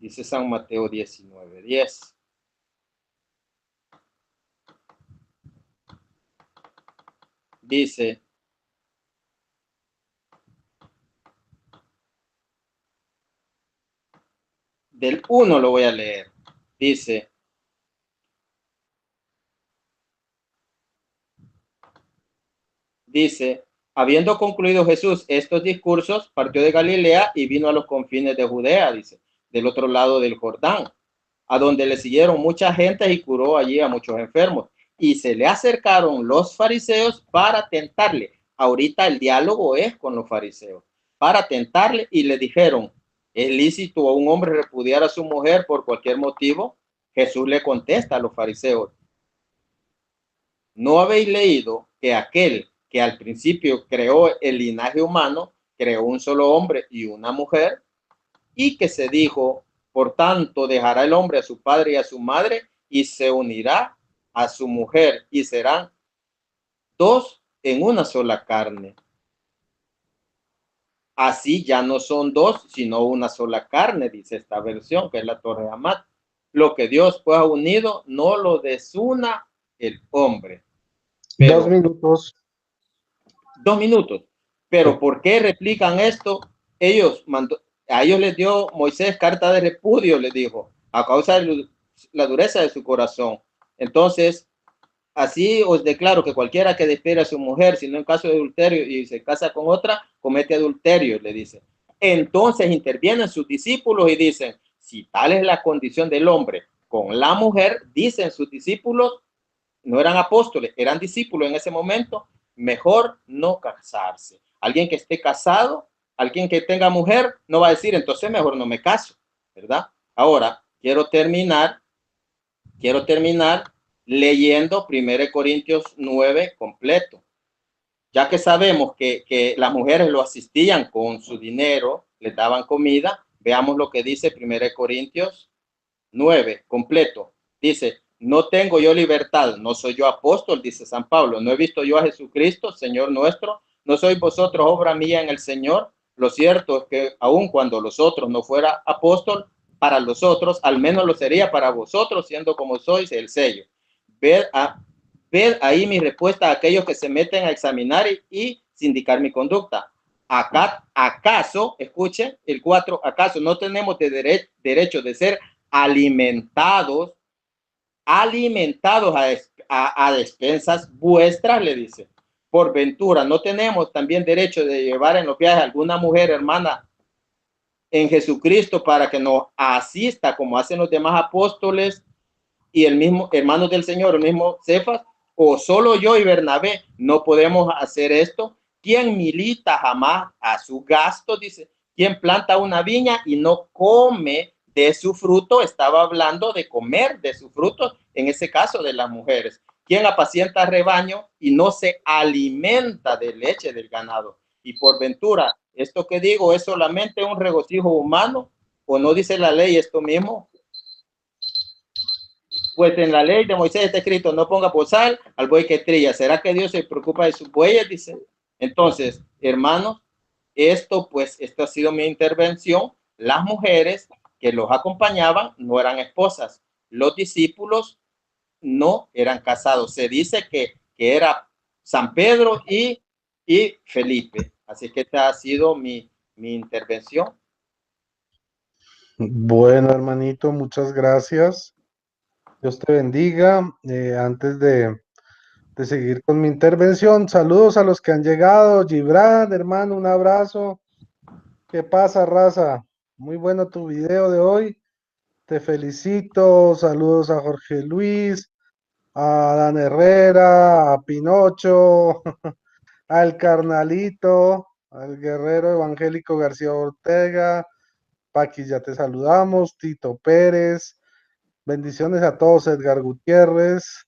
Dice San Mateo 19, 10. Dice, del 1 lo voy a leer. Dice, habiendo concluido Jesús estos discursos, partió de Galilea y vino a los confines de Judea, dice, del otro lado del Jordán, a donde le siguieron mucha gente y curó allí a muchos enfermos. Y se le acercaron los fariseos para tentarle. Ahorita el diálogo es con los fariseos, para tentarle, y le dijeron, ¿es lícito a un hombre repudiar a su mujer por cualquier motivo? Jesús le contesta a los fariseos, ¿no habéis leído que aquel que al principio creó el linaje humano, creó un solo hombre y una mujer, y que se dijo, por tanto, dejará el hombre a su padre y a su madre y se unirá a su mujer y serán dos en una sola carne? Así ya no son dos, sino una sola carne, dice esta versión, que es la Torre Amat. Lo que Dios pues ha unido, no lo desuna el hombre. Pero, 2 minutos. 2 minutos. Pero ¿por qué replican esto? A ellos les dio Moisés carta de repudio, les dijo, a causa de la dureza de su corazón. Entonces, así os declaro que cualquiera que despiera a su mujer, si no en caso de adulterio, y se casa con otra, comete adulterio, le dice. Entonces intervienen sus discípulos y dicen, si tal es la condición del hombre con la mujer, dicen sus discípulos, no eran apóstoles, eran discípulos en ese momento, mejor no casarse. Alguien que esté casado, alguien que tenga mujer, no va a decir, entonces mejor no me caso, ¿verdad? Ahora, quiero terminar leyendo 1 Corintios 9 completo. Ya que sabemos que las mujeres lo asistían con su dinero, les daban comida, veamos lo que dice 1 Corintios 9 completo. Dice, no tengo yo libertad, no soy yo apóstol, dice San Pablo, no he visto yo a Jesucristo, Señor nuestro, no sois vosotros obra mía en el Señor. Lo cierto es que aun cuando los otros no fuera apóstol, para los otros, al menos lo sería para vosotros, siendo como sois el sello. Ved ahí mi respuesta a aquellos que se meten a examinar y sindicar mi conducta. Acá, ¿acaso, escuchen el 4, acaso no tenemos derecho de ser alimentados a despensas vuestras? Le dice. Por ventura, ¿no tenemos también derecho de llevar en los viajes a alguna mujer hermana en Jesucristo para que nos asista como hacen los demás apóstoles y el mismo hermano del Señor, el mismo Cefas? ¿O solo yo y Bernabé no podemos hacer esto? ¿Quién milita jamás a su gasto? Dice, ¿quién planta una viña y no come de su fruto? Estaba hablando de comer de su fruto, en ese caso de las mujeres. ¿Quién apacienta rebaño y no se alimenta de leche del ganado? Y por ventura, esto que digo es solamente un regocijo humano, ¿o no dice la ley esto mismo? Pues en la ley de Moisés está escrito, no ponga bozal al buey que trilla. ¿Será que Dios se preocupa de sus bueyes? Dice. Entonces, hermanos, esto ha sido mi intervención. Las mujeres que los acompañaban no eran esposas. Los discípulos no eran casados. Se dice que era San Pedro y Felipe. Así que esta ha sido mi intervención. Bueno, hermanito, muchas gracias. Dios te bendiga. Antes de seguir con mi intervención, saludos a los que han llegado. Gibran, hermano, un abrazo. ¿Qué pasa, raza? Muy bueno tu video de hoy. Te felicito. Saludos a Jorge Luis, a Dan Herrera, a Pinocho, al carnalito, al guerrero evangélico García Ortega. Paqui, ya te saludamos. Tito Pérez. Bendiciones a todos. Edgar Gutiérrez.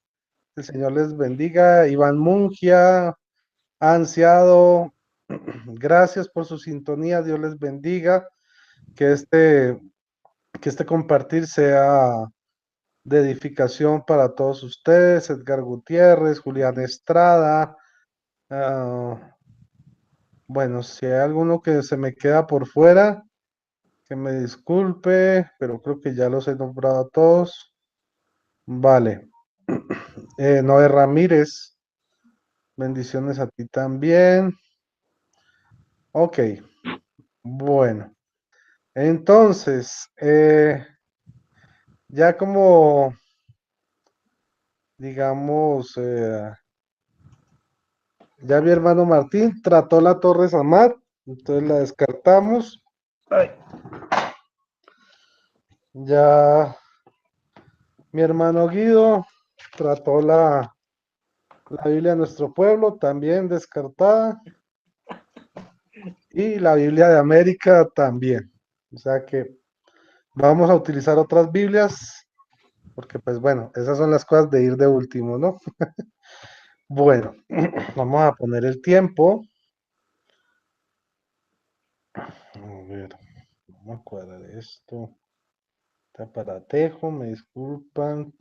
El Señor les bendiga. Iván Mungia, Ansiado, gracias por su sintonía. Dios les bendiga. Que este compartir sea de edificación para todos ustedes. Edgar Gutiérrez, Julián Estrada. Bueno, si hay alguno que se me queda por fuera, que me disculpe, pero creo que ya los he nombrado a todos. Vale. Noé Ramírez, bendiciones a ti también. Ok, bueno. Entonces, ya como, digamos, ya mi hermano Martín trató la Torre Samar, entonces la descartamos. Ay. Ya mi hermano Guido trató la Biblia de nuestro pueblo, también descartada. Y la Biblia de América también. O sea que vamos a utilizar otras Biblias, porque pues bueno, esas son las cosas de ir de último, ¿no? Bueno, vamos a poner el tiempo. A ver, vamos a cuadrar esto. Está para Tejo, me disculpan.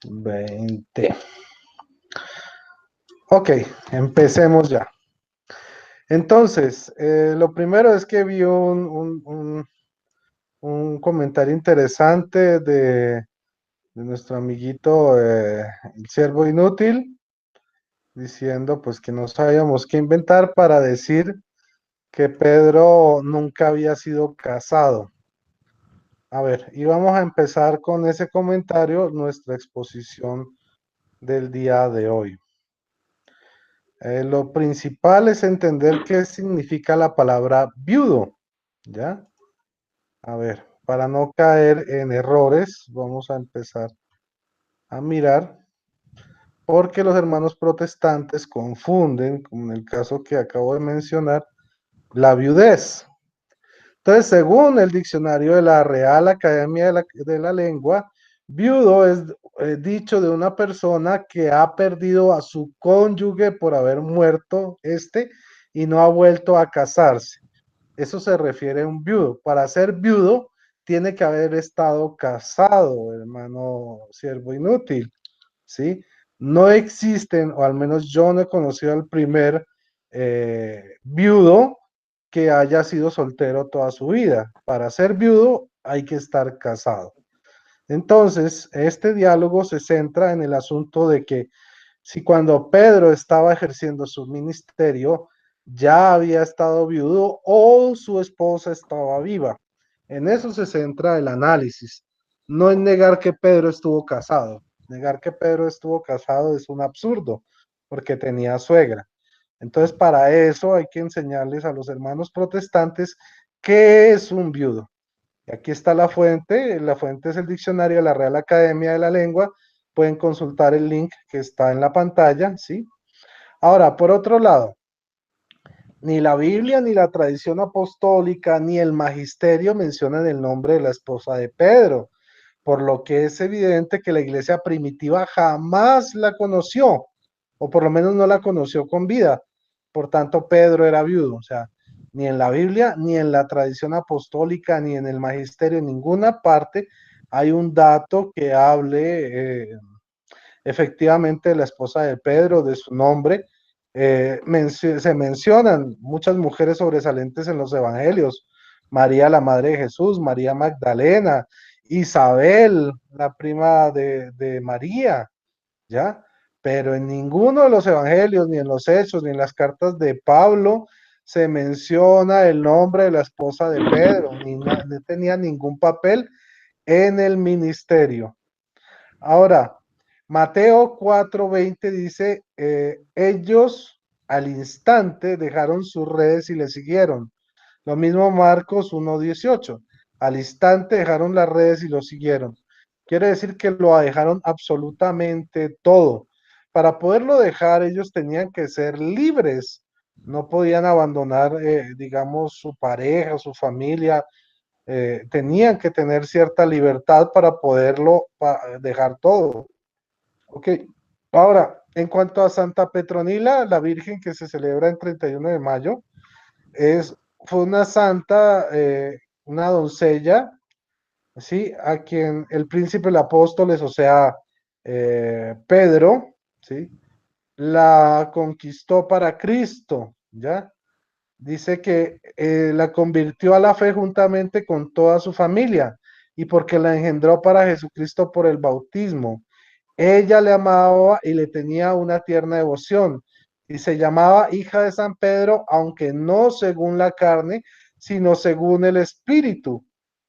20. Ok, empecemos ya. Entonces, lo primero es que vi un comentario interesante de nuestro amiguito el Siervo Inútil, diciendo pues que no sabíamos qué inventar para decir que Pedro nunca había sido casado. A ver, y vamos a empezar con ese comentario, nuestra exposición del día de hoy. Lo principal es entender qué significa la palabra viudo, ¿ya? A ver, para no caer en errores, vamos a empezar a mirar, porque los hermanos protestantes confunden, como en el caso que acabo de mencionar, la viudez. Entonces, según el diccionario de la Real Academia de la Lengua, viudo es dicho de una persona que ha perdido a su cónyuge por haber muerto y no ha vuelto a casarse. Eso se refiere a un viudo. Para ser viudo, tiene que haber estado casado, hermano siervo inútil, ¿sí? No existen, o al menos yo no he conocido al primer viudo que haya sido soltero toda su vida. Para ser viudo hay que estar casado. Entonces, este diálogo se centra en el asunto de que si cuando Pedro estaba ejerciendo su ministerio ya había estado viudo o su esposa estaba viva. En eso se centra el análisis, no en negar que Pedro estuvo casado. Negar que Pedro estuvo casado es un absurdo, porque tenía suegra. Entonces, para eso hay que enseñarles a los hermanos protestantes qué es un viudo. Y aquí está la fuente es el diccionario de la Real Academia de la Lengua, pueden consultar el link que está en la pantalla, ¿sí? Ahora, por otro lado, ni la Biblia, ni la tradición apostólica, ni el magisterio mencionan el nombre de la esposa de Pedro, por lo que es evidente que la iglesia primitiva jamás la conoció, o por lo menos no la conoció con vida. Por tanto, Pedro era viudo, o sea, ni en la Biblia, ni en la tradición apostólica, ni en el magisterio, en ninguna parte hay un dato que hable efectivamente de la esposa de Pedro, de su nombre. Se mencionan muchas mujeres sobresalientes en los evangelios: María, la madre de Jesús, María Magdalena, Isabel, la prima de María, ¿ya? Pero en ninguno de los evangelios, ni en los hechos, ni en las cartas de Pablo, se menciona el nombre de la esposa de Pedro, ni tenía ningún papel en el ministerio. Ahora, Mateo 4:20 dice, ellos al instante dejaron sus redes y le siguieron. Lo mismo Marcos 1:18, al instante dejaron las redes y lo siguieron. Quiere decir que lo dejaron absolutamente todo. Para poderlo dejar, ellos tenían que ser libres. No podían abandonar, digamos, su pareja, su familia. Tenían que tener cierta libertad para poderlo dejar todo. Ok, ahora, en cuanto a Santa Petronila, la Virgen que se celebra el 31 de mayo, fue una santa, una doncella, ¿sí? A quien el príncipe de los apóstoles, o sea, Pedro, ¿sí? La conquistó para Cristo, ¿ya? Dice que la convirtió a la fe juntamente con toda su familia y porque la engendró para Jesucristo por el bautismo. Ella le amaba y le tenía una tierna devoción y se llamaba hija de San Pedro, aunque no según la carne, sino según el Espíritu.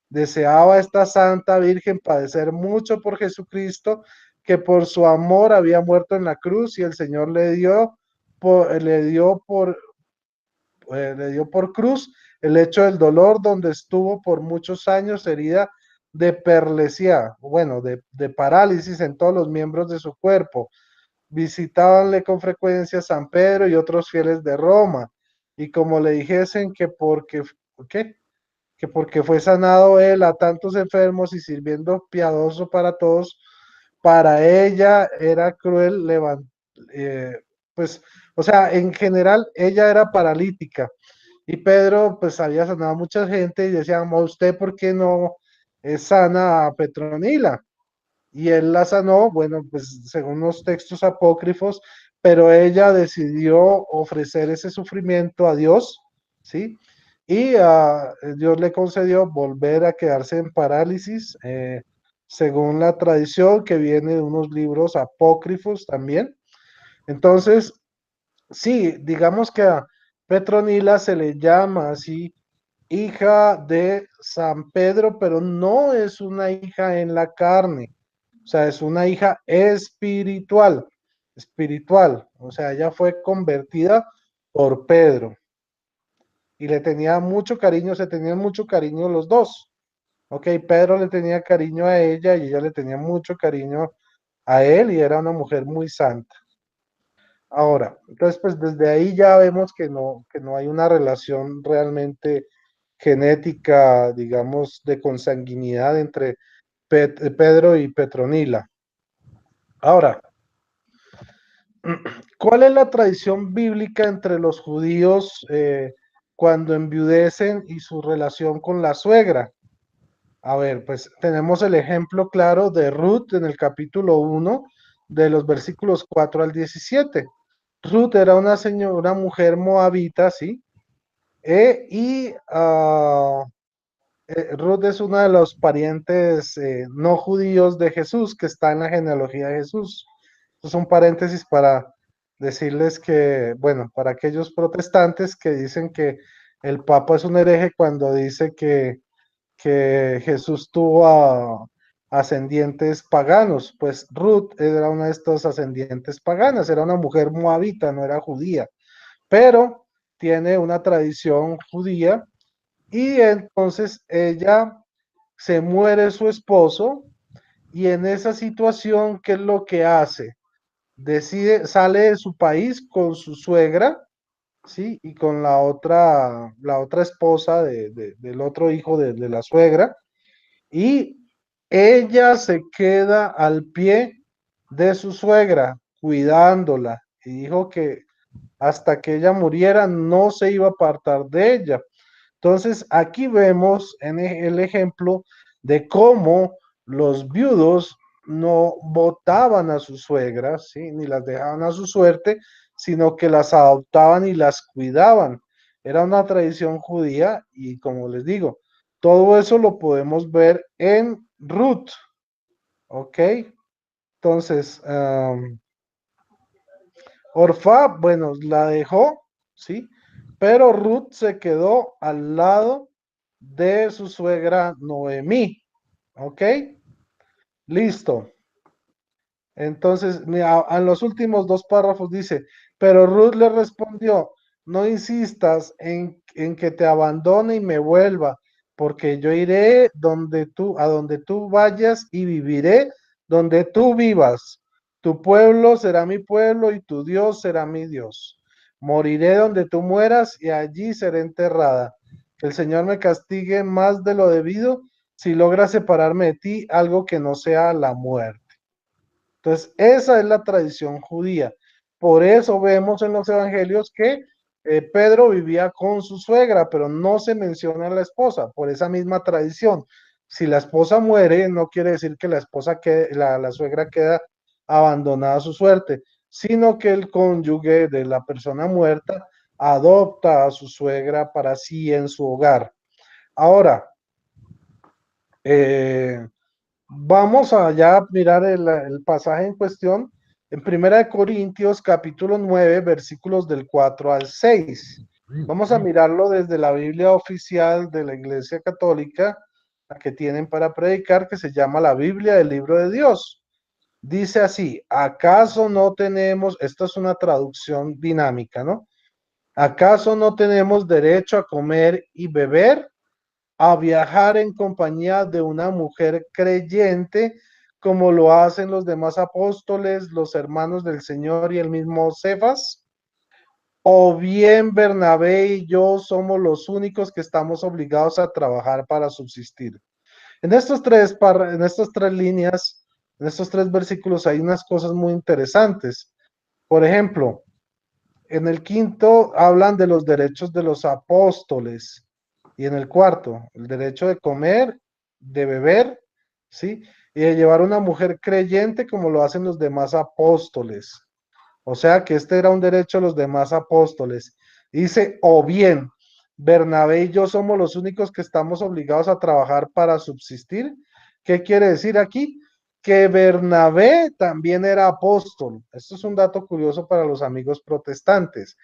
Deseaba esta santa virgen padecer mucho por Jesucristo, que por su amor había muerto en la cruz y el Señor le dio por cruz el hecho del dolor, donde estuvo por muchos años herida de perlesía, bueno, de parálisis en todos los miembros de su cuerpo. Visitábanle con frecuencia San Pedro y otros fieles de Roma, y como le dijesen ¿qué? Que porque fue sanado él a tantos enfermos y sirviendo piadoso para todos, para ella era cruel pues, o sea, en general ella era paralítica y Pedro pues había sanado a mucha gente y decían, ¿usted por qué no sana a Petronila? Y él la sanó, bueno, pues según los textos apócrifos, pero ella decidió ofrecer ese sufrimiento a Dios, ¿sí? Y Dios le concedió volver a quedarse en parálisis, según la tradición que viene de unos libros apócrifos también. Entonces, sí, digamos que a Petronila se le llama así hija de San Pedro, pero no es una hija en la carne, o sea, es una hija espiritual, o sea, ella fue convertida por Pedro y le tenía mucho cariño, se tenían mucho cariño los dos. Ok, Pedro le tenía cariño a ella y ella le tenía mucho cariño a él y era una mujer muy santa. Ahora, entonces pues desde ahí ya vemos que no hay una relación realmente genética, digamos, de consanguinidad entre Pedro y Petronila. Ahora, ¿cuál es la tradición bíblica entre los judíos cuando enviudecen y su relación con la suegra? A ver, pues tenemos el ejemplo claro de Ruth en el capítulo 1, de los versículos 4 al 17. Ruth era una señora, una mujer moabita, ¿sí? Ruth es uno de los parientes no judíos de Jesús, que está en la genealogía de Jesús. Esto es un paréntesis para decirles que, bueno, para aquellos protestantes que dicen que el Papa es un hereje cuando dice que Jesús tuvo ascendientes paganos, pues Ruth era una de estas ascendientes paganas, era una mujer moabita, no era judía, pero tiene una tradición judía y entonces ella se muere su esposo y en esa situación, ¿qué es lo que hace? Decide, sale de su país con su suegra, ¿sí? Y con la otra esposa del otro hijo de la suegra, y ella se queda al pie de su suegra, cuidándola, y dijo que hasta que ella muriera no se iba a apartar de ella. Entonces, aquí vemos en el ejemplo de cómo los viudos no votaban a sus suegras, ¿sí? Ni las dejaban a su suerte, sino que las adoptaban y las cuidaban. Era una tradición judía y como les digo, todo eso lo podemos ver en Ruth, ¿ok? Entonces, Orfá, bueno, la dejó, ¿sí? Pero Ruth se quedó al lado de su suegra Noemí, ¿ok? Listo. Entonces, mira, en los últimos dos párrafos dice, pero Ruth le respondió, no insistas en que te abandone y me vuelva, porque yo iré a donde tú vayas y viviré donde tú vivas. Tu pueblo será mi pueblo y tu Dios será mi Dios. Moriré donde tú mueras y allí seré enterrada. Que el Señor me castigue más de lo debido si logra separarme de ti, algo que no sea la muerte. Entonces, esa es la tradición judía. Por eso vemos en los evangelios que Pedro vivía con su suegra, pero no se menciona a la esposa, por esa misma tradición. Si la esposa muere, no quiere decir que la suegra queda abandonada a su suerte, sino que el cónyuge de la persona muerta adopta a su suegra para sí en su hogar. Ahora, eh, vamos allá a mirar el pasaje en cuestión en Primera de Corintios capítulo 9 versículos del 4 al 6. Vamos a mirarlo desde la Biblia oficial de la Iglesia Católica, la que tienen para predicar, que se llama la Biblia del Libro de Dios. Dice así, ¿acaso no tenemos, esto es una traducción dinámica, ¿no? ¿Acaso no tenemos derecho a comer y beber, a viajar en compañía de una mujer creyente, como lo hacen los demás apóstoles, los hermanos del Señor y el mismo Cefas? ¿O bien Bernabé y yo somos los únicos que estamos obligados a trabajar para subsistir? En estas tres líneas, en estos tres versículos hay unas cosas muy interesantes. Por ejemplo, en el quinto hablan de los derechos de los apóstoles y en el cuarto, el derecho de comer, de beber, ¿sí? Y de llevar una mujer creyente como lo hacen los demás apóstoles. O sea que este era un derecho de los demás apóstoles. Dice, o bien, Bernabé y yo somos los únicos que estamos obligados a trabajar para subsistir. ¿Qué quiere decir aquí? Que Bernabé también era apóstol. Esto es un dato curioso para los amigos protestantes.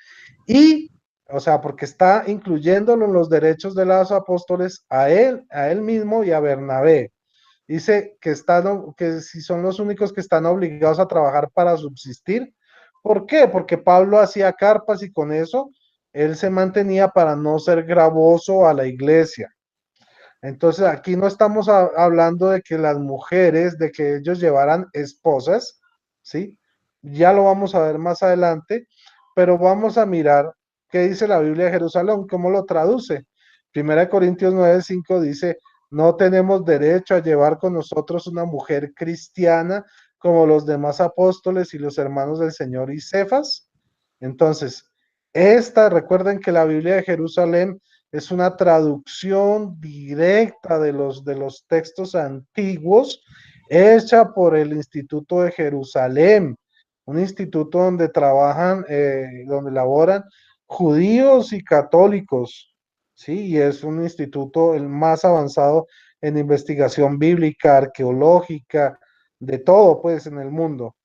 Y, o sea, porque está incluyéndolo en los derechos de los apóstoles a él mismo y a Bernabé. Dice que si son los únicos que están obligados a trabajar para subsistir. ¿Por qué? Porque Pablo hacía carpas y con eso él se mantenía para no ser gravoso a la iglesia. Entonces aquí no estamos hablando de que las mujeres, de que ellos llevaran esposas, ¿sí? Ya lo vamos a ver más adelante, pero vamos a mirar qué dice la Biblia de Jerusalén, cómo lo traduce. Primera de Corintios 9:5 dice, no tenemos derecho a llevar con nosotros una mujer cristiana como los demás apóstoles y los hermanos del Señor y Cefas. Entonces, recuerden que la Biblia de Jerusalén es una traducción directa de los textos antiguos hecha por el Instituto de Jerusalén, un instituto donde trabajan, donde laboran judíos y católicos, ¿sí? Y es un instituto el más avanzado en investigación bíblica, arqueológica, de todo, pues, en el mundo.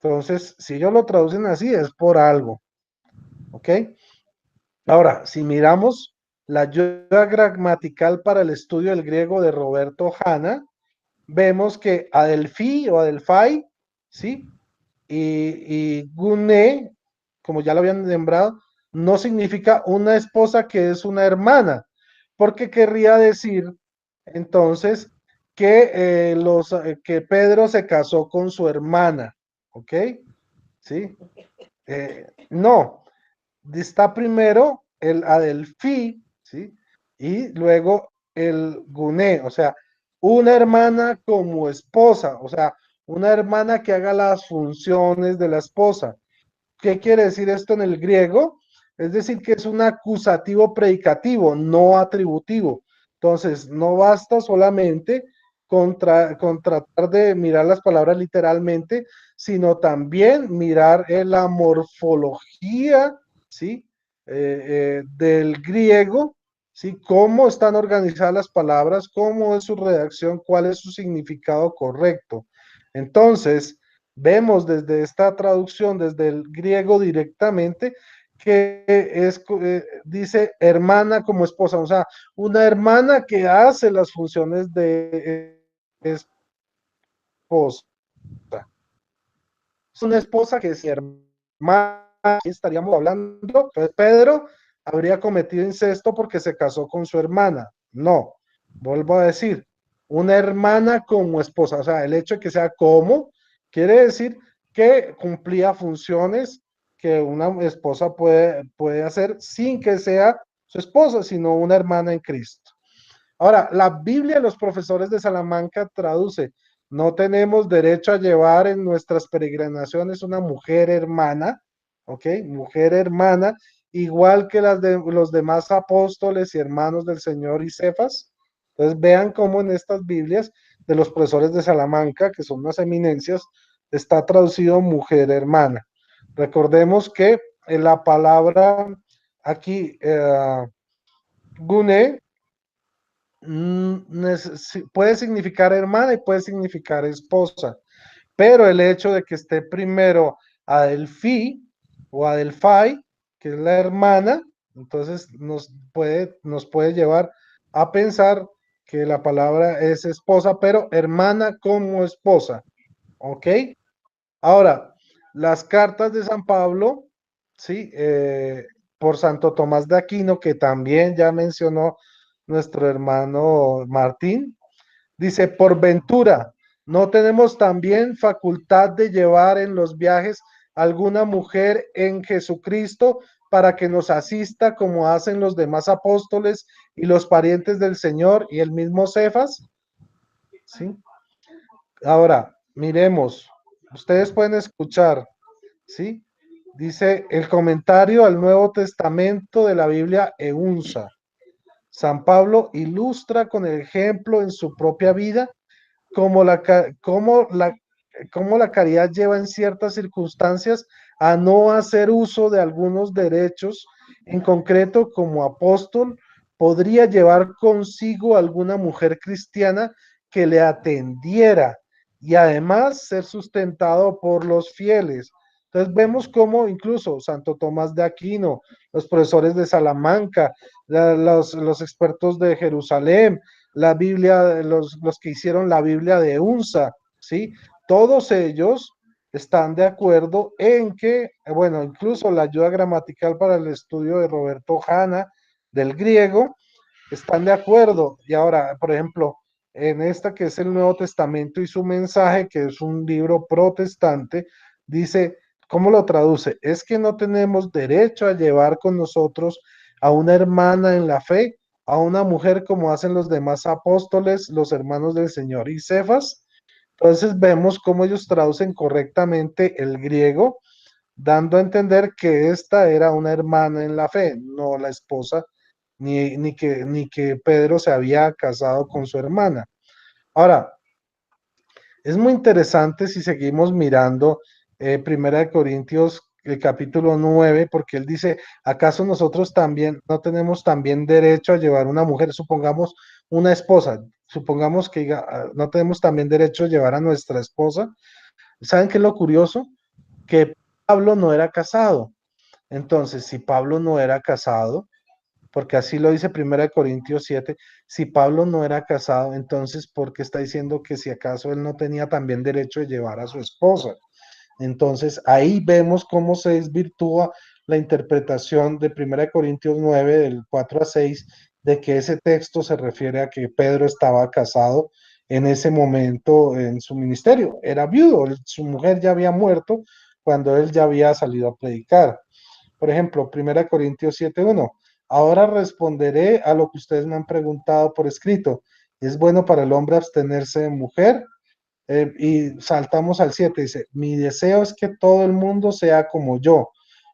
Entonces, si ellos lo traducen así, es por algo, ¿ok? Ahora, si miramos la ayuda gramatical para el estudio del griego de Roberto Hanna, vemos que Adelphi o Adelphai, ¿sí? Y Gune, como ya lo habían nombrado, no significa una esposa que es una hermana, porque querría decir entonces que Pedro se casó con su hermana, ¿ok? ¿Sí? No, está primero el Adelphi, ¿sí? Y luego el Guné, o sea, una hermana como esposa, o sea, una hermana que haga las funciones de la esposa. ¿Qué quiere decir esto en el griego? Es decir, que es un acusativo predicativo, no atributivo. Entonces, no basta solamente con tratar de mirar las palabras literalmente, sino también mirar la morfología, ¿sí? Del griego, ¿sí? Cómo están organizadas las palabras, cómo es su redacción, cuál es su significado correcto. Entonces, vemos desde esta traducción, desde el griego directamente, que dice hermana como esposa, o sea, una hermana que hace las funciones de esposa. Es una esposa que es hermana, aquí estaríamos hablando, entonces Pedro habría cometido incesto porque se casó con su hermana. No, vuelvo a decir, una hermana como esposa, o sea, el hecho de que sea como, quiere decir que cumplía funciones que una esposa puede hacer sin que sea su esposa, sino una hermana en Cristo. Ahora, la Biblia de los profesores de Salamanca traduce, no tenemos derecho a llevar en nuestras peregrinaciones una mujer hermana, ¿ok? Mujer hermana, igual que las de los demás apóstoles y hermanos del Señor y Cefas. Entonces vean cómo en estas Biblias de los profesores de Salamanca, que son unas eminencias, está traducido mujer hermana. Recordemos que la palabra aquí, gune, puede significar hermana y puede significar esposa, pero el hecho de que esté primero Adelphi o Adelphai, que es la hermana, entonces nos puede llevar a pensar que la palabra es esposa, pero hermana como esposa, ¿ok? Ahora, las cartas de San Pablo, ¿sí? Por Santo Tomás de Aquino, que también ya mencionó nuestro hermano Martín, dice, por ventura, ¿no tenemos también facultad de llevar en los viajes alguna mujer en Jesucristo para que nos asista como hacen los demás apóstoles y los parientes del Señor y el mismo Cefas? ¿Sí? Ahora, miremos, ustedes pueden escuchar, ¿sí? Dice el comentario al Nuevo Testamento de la Biblia EUNSA. San Pablo ilustra con el ejemplo en su propia vida cómo cómo la caridad lleva en ciertas circunstancias a no hacer uso de algunos derechos, en concreto como apóstol, podría llevar consigo alguna mujer cristiana que le atendiera y además ser sustentado por los fieles. Entonces vemos cómo incluso Santo Tomás de Aquino, los profesores de Salamanca, los expertos de Jerusalén, la Biblia, los que hicieron la Biblia de UNSA, ¿sí? Todos ellos están de acuerdo en que, bueno, incluso la ayuda gramatical para el estudio de Roberto Hanna del griego, están de acuerdo. Y ahora, por ejemplo, en esta que es el Nuevo Testamento y su mensaje, que es un libro protestante, dice, ¿cómo lo traduce? Es que no tenemos derecho a llevar con nosotros a una hermana en la fe, a una mujer como hacen los demás apóstoles, los hermanos del Señor y Cefas. Entonces vemos cómo ellos traducen correctamente el griego, dando a entender que esta era una hermana en la fe, no la esposa, ni que Pedro se había casado con su hermana. Ahora, es muy interesante si seguimos mirando Primera de Corintios, el capítulo 9, porque él dice, ¿acaso nosotros también no tenemos también derecho a llevar una mujer? Supongamos una esposa, supongamos que no tenemos también derecho a llevar a nuestra esposa. ¿Saben qué es lo curioso? Que Pablo no era casado. Entonces, si Pablo no era casado, porque así lo dice Primera de Corintios 7, si Pablo no era casado, entonces, ¿por qué está diciendo que si acaso él no tenía también derecho de llevar a su esposa? Entonces, ahí vemos cómo se desvirtúa la interpretación de Primera de Corintios 9, del 4 a 6, de que ese texto se refiere a que Pedro estaba casado en ese momento en su ministerio. Era viudo, su mujer ya había muerto cuando él ya había salido a predicar. Por ejemplo, 1 Corintios 7:1. Ahora responderé a lo que ustedes me han preguntado por escrito. ¿Es bueno para el hombre abstenerse de mujer? Y saltamos al 7. Dice, mi deseo es que todo el mundo sea como yo.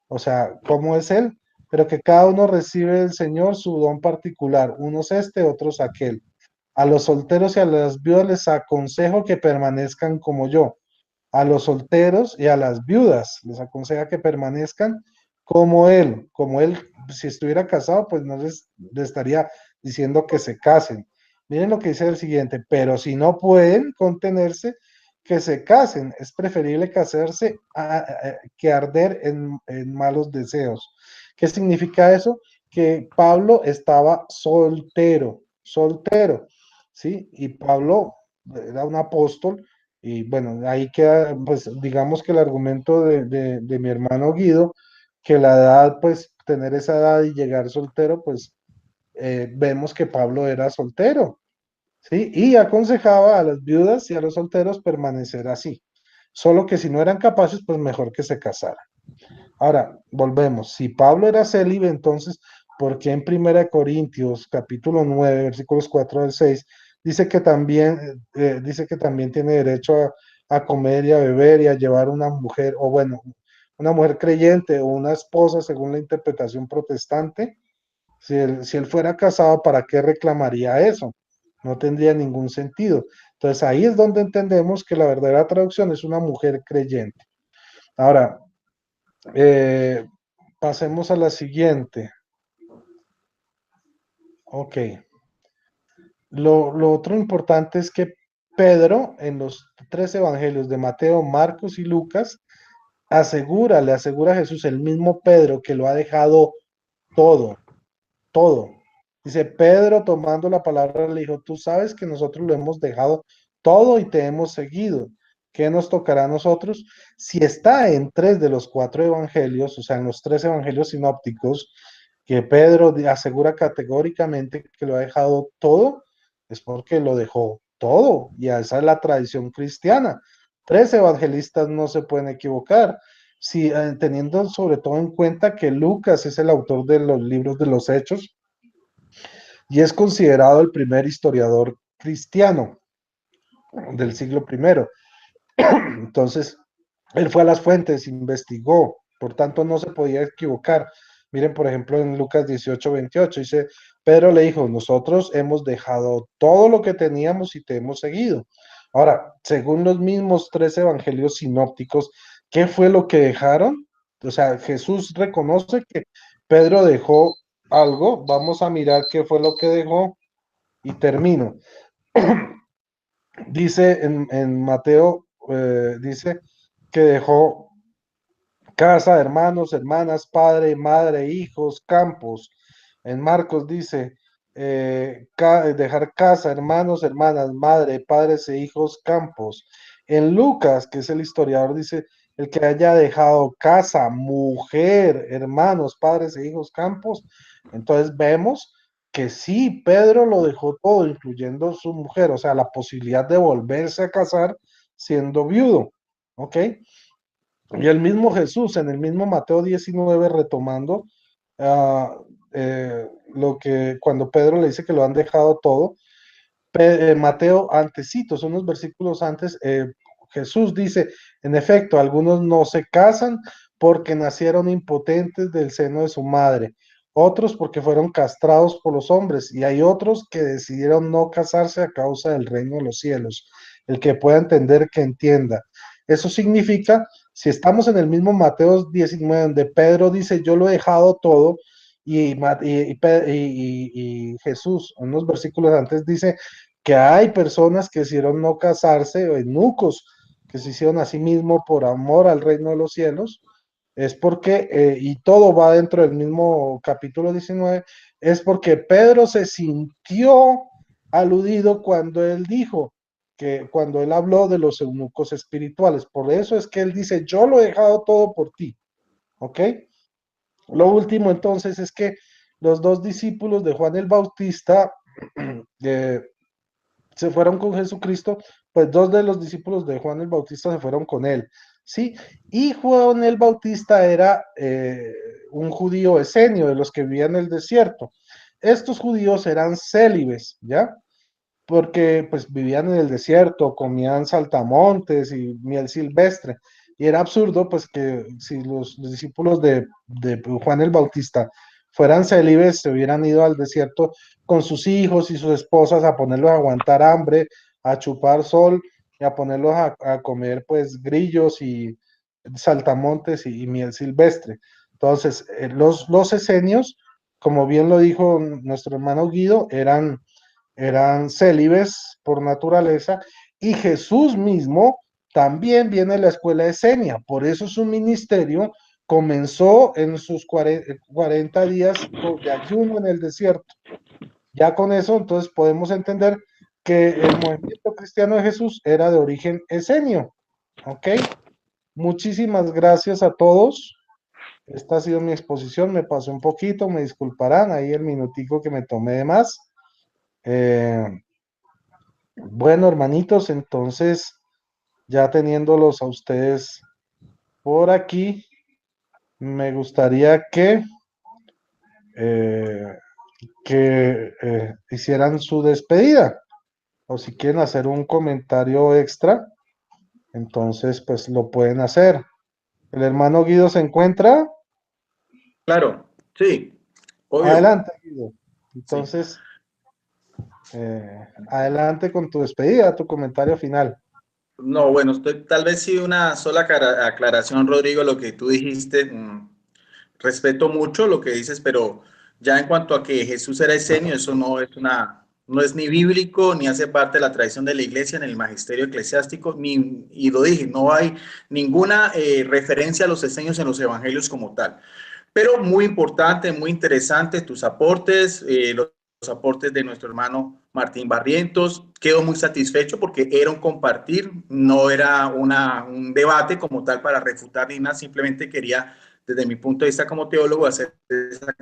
O sea, ¿cómo es él? Pero que cada uno recibe del Señor su don particular. Unos este, otros aquel. A los solteros y a las viudas les aconsejo que permanezcan como yo. A los solteros y a las viudas les aconseja que permanezcan como él, si estuviera casado, pues no les estaría diciendo que se casen. Miren lo que dice el siguiente, pero si no pueden contenerse, que se casen. Es preferible casarse que arder en malos deseos. ¿Qué significa eso? Que Pablo estaba soltero, soltero, ¿sí? Y Pablo era un apóstol y bueno, ahí queda, pues digamos que el argumento de mi hermano Guido, que la edad, pues tener esa edad y llegar soltero, pues vemos que Pablo era soltero, ¿sí? Y aconsejaba a las viudas y a los solteros permanecer así. Solo que si no eran capaces, pues mejor que se casaran. Ahora, volvemos. Si Pablo era célibe, entonces, ¿por qué en 1 Corintios, capítulo 9, versículos 4 al 6, dice que también tiene derecho a comer y a beber y a llevar una mujer, o bueno, una mujer creyente o una esposa, según la interpretación protestante? Si él fuera casado, ¿para qué reclamaría eso? No tendría ningún sentido. Entonces ahí es donde entendemos que la verdadera traducción es una mujer creyente. Ahora, eh, pasemos a la siguiente. Ok. Lo otro importante es que Pedro, en los tres evangelios de Mateo, Marcos y Lucas, le asegura a Jesús, el mismo Pedro, que lo ha dejado todo, todo. Dice, Pedro tomando la palabra le dijo, tú sabes que nosotros lo hemos dejado todo y te hemos seguido. ¿Qué nos tocará a nosotros? Si está en tres de los cuatro evangelios, o sea, en los tres evangelios sinópticos, que Pedro asegura categóricamente que lo ha dejado todo, es porque lo dejó todo. Y esa es la tradición cristiana. Tres evangelistas no se pueden equivocar. Si, teniendo sobre todo en cuenta que Lucas es el autor de los libros de los Hechos, y es considerado el primer historiador cristiano del siglo primero. Entonces, él fue a las fuentes, investigó, por tanto no se podía equivocar. Miren, por ejemplo, en Lucas 18:28 dice, Pedro le dijo, nosotros hemos dejado todo lo que teníamos y te hemos seguido. Ahora, según los mismos tres evangelios sinópticos, ¿qué fue lo que dejaron? O sea, Jesús reconoce que Pedro dejó algo. Vamos a mirar qué fue lo que dejó y termino. Dice en Mateo, dice que dejó casa, hermanos, hermanas, padre, madre, hijos, campos. En Marcos dice dejar casa, hermanos, hermanas, madre, padres e hijos, campos. En Lucas, que es el historiador, dice el que haya dejado casa, mujer, hermanos, padres e hijos, campos. Entonces vemos que sí, Pedro lo dejó todo, incluyendo su mujer, o sea, la posibilidad de volverse a casar siendo viudo, ¿ok? Y el mismo Jesús, en el mismo Mateo 19, retomando ah, lo que cuando Pedro le dice que lo han dejado todo, Mateo antecitos, unos versículos antes, Jesús dice, en efecto, algunos no se casan porque nacieron impotentes del seno de su madre, otros porque fueron castrados por los hombres, y hay otros que decidieron no casarse a causa del reino de los cielos. El que pueda entender, que entienda. Eso significa, si estamos en el mismo Mateo 19, donde Pedro dice, yo lo he dejado todo, y Jesús, unos versículos antes, dice, que hay personas que decidieron no casarse, o eunucos que se hicieron a sí mismo por amor al reino de los cielos, es porque, y todo va dentro del mismo capítulo 19, es porque Pedro se sintió aludido cuando él dijo, que cuando él habló de los eunucos espirituales, por eso es que él dice, yo lo he dejado todo por ti, ¿ok? Lo último entonces es que los dos discípulos de Juan el Bautista, eh, se fueron con Jesucristo, pues dos de los discípulos de Juan el Bautista se fueron con él, ¿sí? Y Juan el Bautista era un judío esenio, de los que vivían en el desierto. Estos judíos eran célibes, ¿ya? Porque pues vivían en el desierto, comían saltamontes y miel silvestre. Y era absurdo pues que si los discípulos de Juan el Bautista fueran célibes, se hubieran ido al desierto con sus hijos y sus esposas a ponerlos a aguantar hambre, a chupar sol y a ponerlos a comer pues grillos y saltamontes y miel silvestre. Entonces, los esenios, como bien lo dijo nuestro hermano Guido, eran célibes por naturaleza, y Jesús mismo también viene de la escuela esenia, por eso su ministerio comenzó en sus 40 días de ayuno en el desierto. Ya con eso, entonces podemos entender que el movimiento cristiano de Jesús era de origen esenio. ¿Ok? Muchísimas gracias a todos. Esta ha sido mi exposición, me pasé un poquito, me disculparán ahí el minutico que me tomé de más. Eh, Bueno, hermanitos, entonces ya teniéndolos a ustedes por aquí, me gustaría eh, que hicieran su despedida, o si quieren hacer un comentario extra, entonces pues lo pueden hacer. El hermano Guido se encuentra. Claro, sí, obvio, Adelante, Guido. sí. Entonces, adelante con tu despedida, tu comentario final. No, bueno, tal vez sí una sola aclaración, Rodrigo, lo que tú dijiste. Respeto mucho lo que dices, pero ya en cuanto a que Jesús era esenio, eso no es ni bíblico, ni hace parte de la tradición de la iglesia, en el magisterio eclesiástico, y lo dije, no hay ninguna referencia a los esenios en los evangelios como tal. Pero muy importante, muy interesante tus aportes, los aportes de nuestro hermano Martín Barrientos. Quedo muy satisfecho porque era un compartir, no era un debate como tal para refutar ni nada, simplemente quería, desde mi punto de vista como teólogo, hacer esa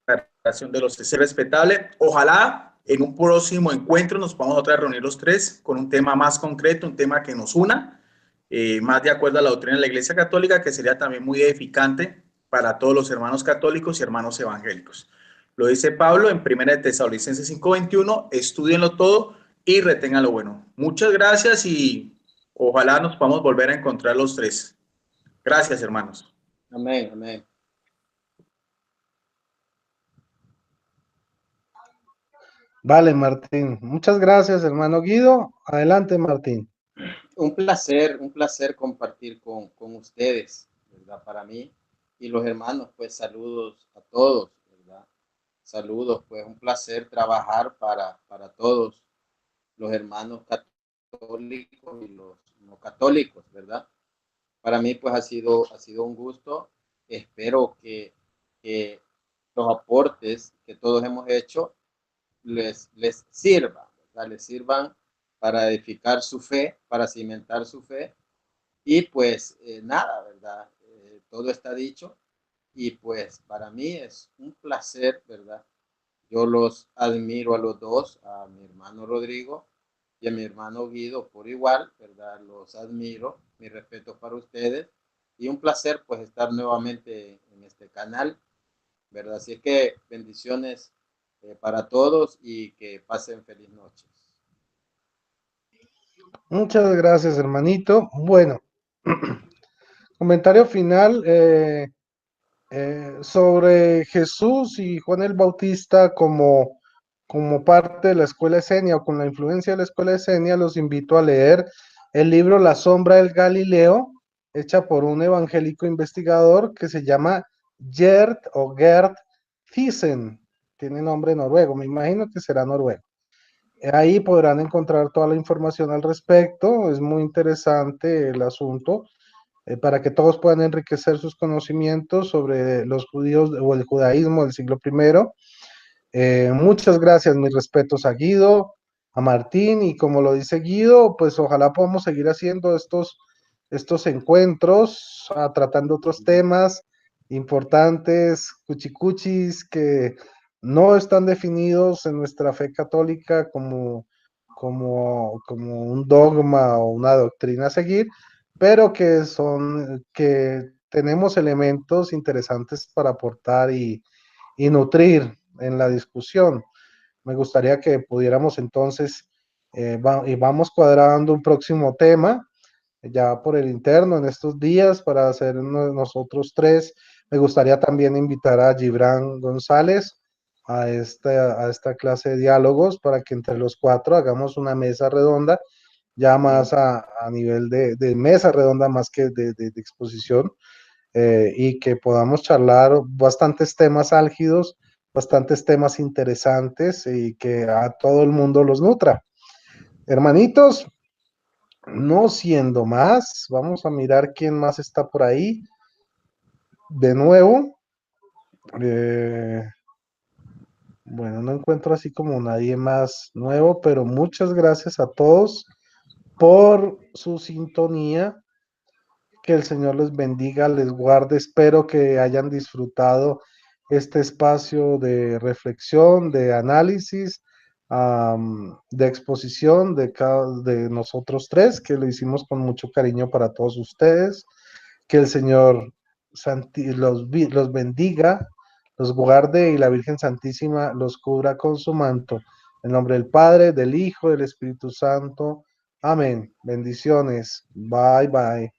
aclaración de los es respetable. Ojalá en un próximo encuentro nos podamos otra vez reunir los tres con un tema más concreto, un tema que nos una, más de acuerdo a la doctrina de la Iglesia Católica, que sería también muy edificante para todos los hermanos católicos y hermanos evangélicos. Lo dice Pablo en 1 de Tesalonicenses 5:21, estudienlo todo y retengan lo bueno. Muchas gracias y ojalá nos podamos volver a encontrar los tres. Gracias, hermanos. Amén, amén. Vale, Martín. Muchas gracias, hermano Guido. Adelante, Martín. Un placer compartir con ustedes, ¿verdad? Para mí y los hermanos, pues saludos a todos, ¿verdad? Saludos, pues un placer trabajar para todos los hermanos católicos y los no católicos, ¿verdad? Para mí, pues ha sido un gusto. Espero que los aportes que todos hemos hecho les sirvan, ¿verdad? Les sirvan para edificar su fe, para cimentar su fe. Y pues nada, ¿verdad? Todo está dicho. Y pues para mí es un placer, ¿verdad? Yo los admiro a los dos, a mi hermano Rodrigo y a mi hermano Guido por igual, ¿verdad? Los admiro, mi respeto para ustedes y un placer pues estar nuevamente en este canal, ¿verdad? Así es que bendiciones para todos y que pasen feliz noche. Muchas gracias, hermanito. Bueno, comentario final sobre Jesús y Juan el Bautista como parte de la escuela esenia o con la influencia de la escuela esenia, los invito a leer el libro La sombra del Galileo, hecha por un evangélico investigador que se llama Gerd Thyssen. Tiene nombre noruego, me imagino que será noruego. Ahí podrán encontrar toda la información al respecto. Es muy interesante el asunto para que todos puedan enriquecer sus conocimientos sobre los judíos o el judaísmo del siglo I. Muchas gracias, mis respetos a Guido, a Martín, y como lo dice Guido, pues ojalá podamos seguir haciendo estos encuentros, tratando otros temas importantes, cuchicuchis, que no están definidos en nuestra fe católica como un dogma o una doctrina a seguir, pero que tenemos elementos interesantes para aportar y nutrir en la discusión. Me gustaría que pudiéramos entonces, y vamos cuadrando un próximo tema, ya por el interno en estos días para hacer nosotros tres. Me gustaría también invitar a Gibran González a esta clase de diálogos para que entre los cuatro hagamos una mesa redonda, ya más a nivel de mesa redonda más que de exposición, y que podamos charlar bastantes temas álgidos, bastantes temas interesantes y que a todo el mundo los nutra. Hermanitos, no siendo más, vamos a mirar quién más está por ahí. De nuevo, bueno, no encuentro así como nadie más nuevo, pero muchas gracias a todos por su sintonía. Que el Señor les bendiga, les guarde. Espero que hayan disfrutado este espacio de reflexión, de análisis, de exposición de cada de nosotros tres, que lo hicimos con mucho cariño para todos ustedes. Que el Señor los bendiga, los guarde y la Virgen Santísima los cubra con su manto. En nombre del Padre, del Hijo, del Espíritu Santo. Amén. Bendiciones. Bye, bye.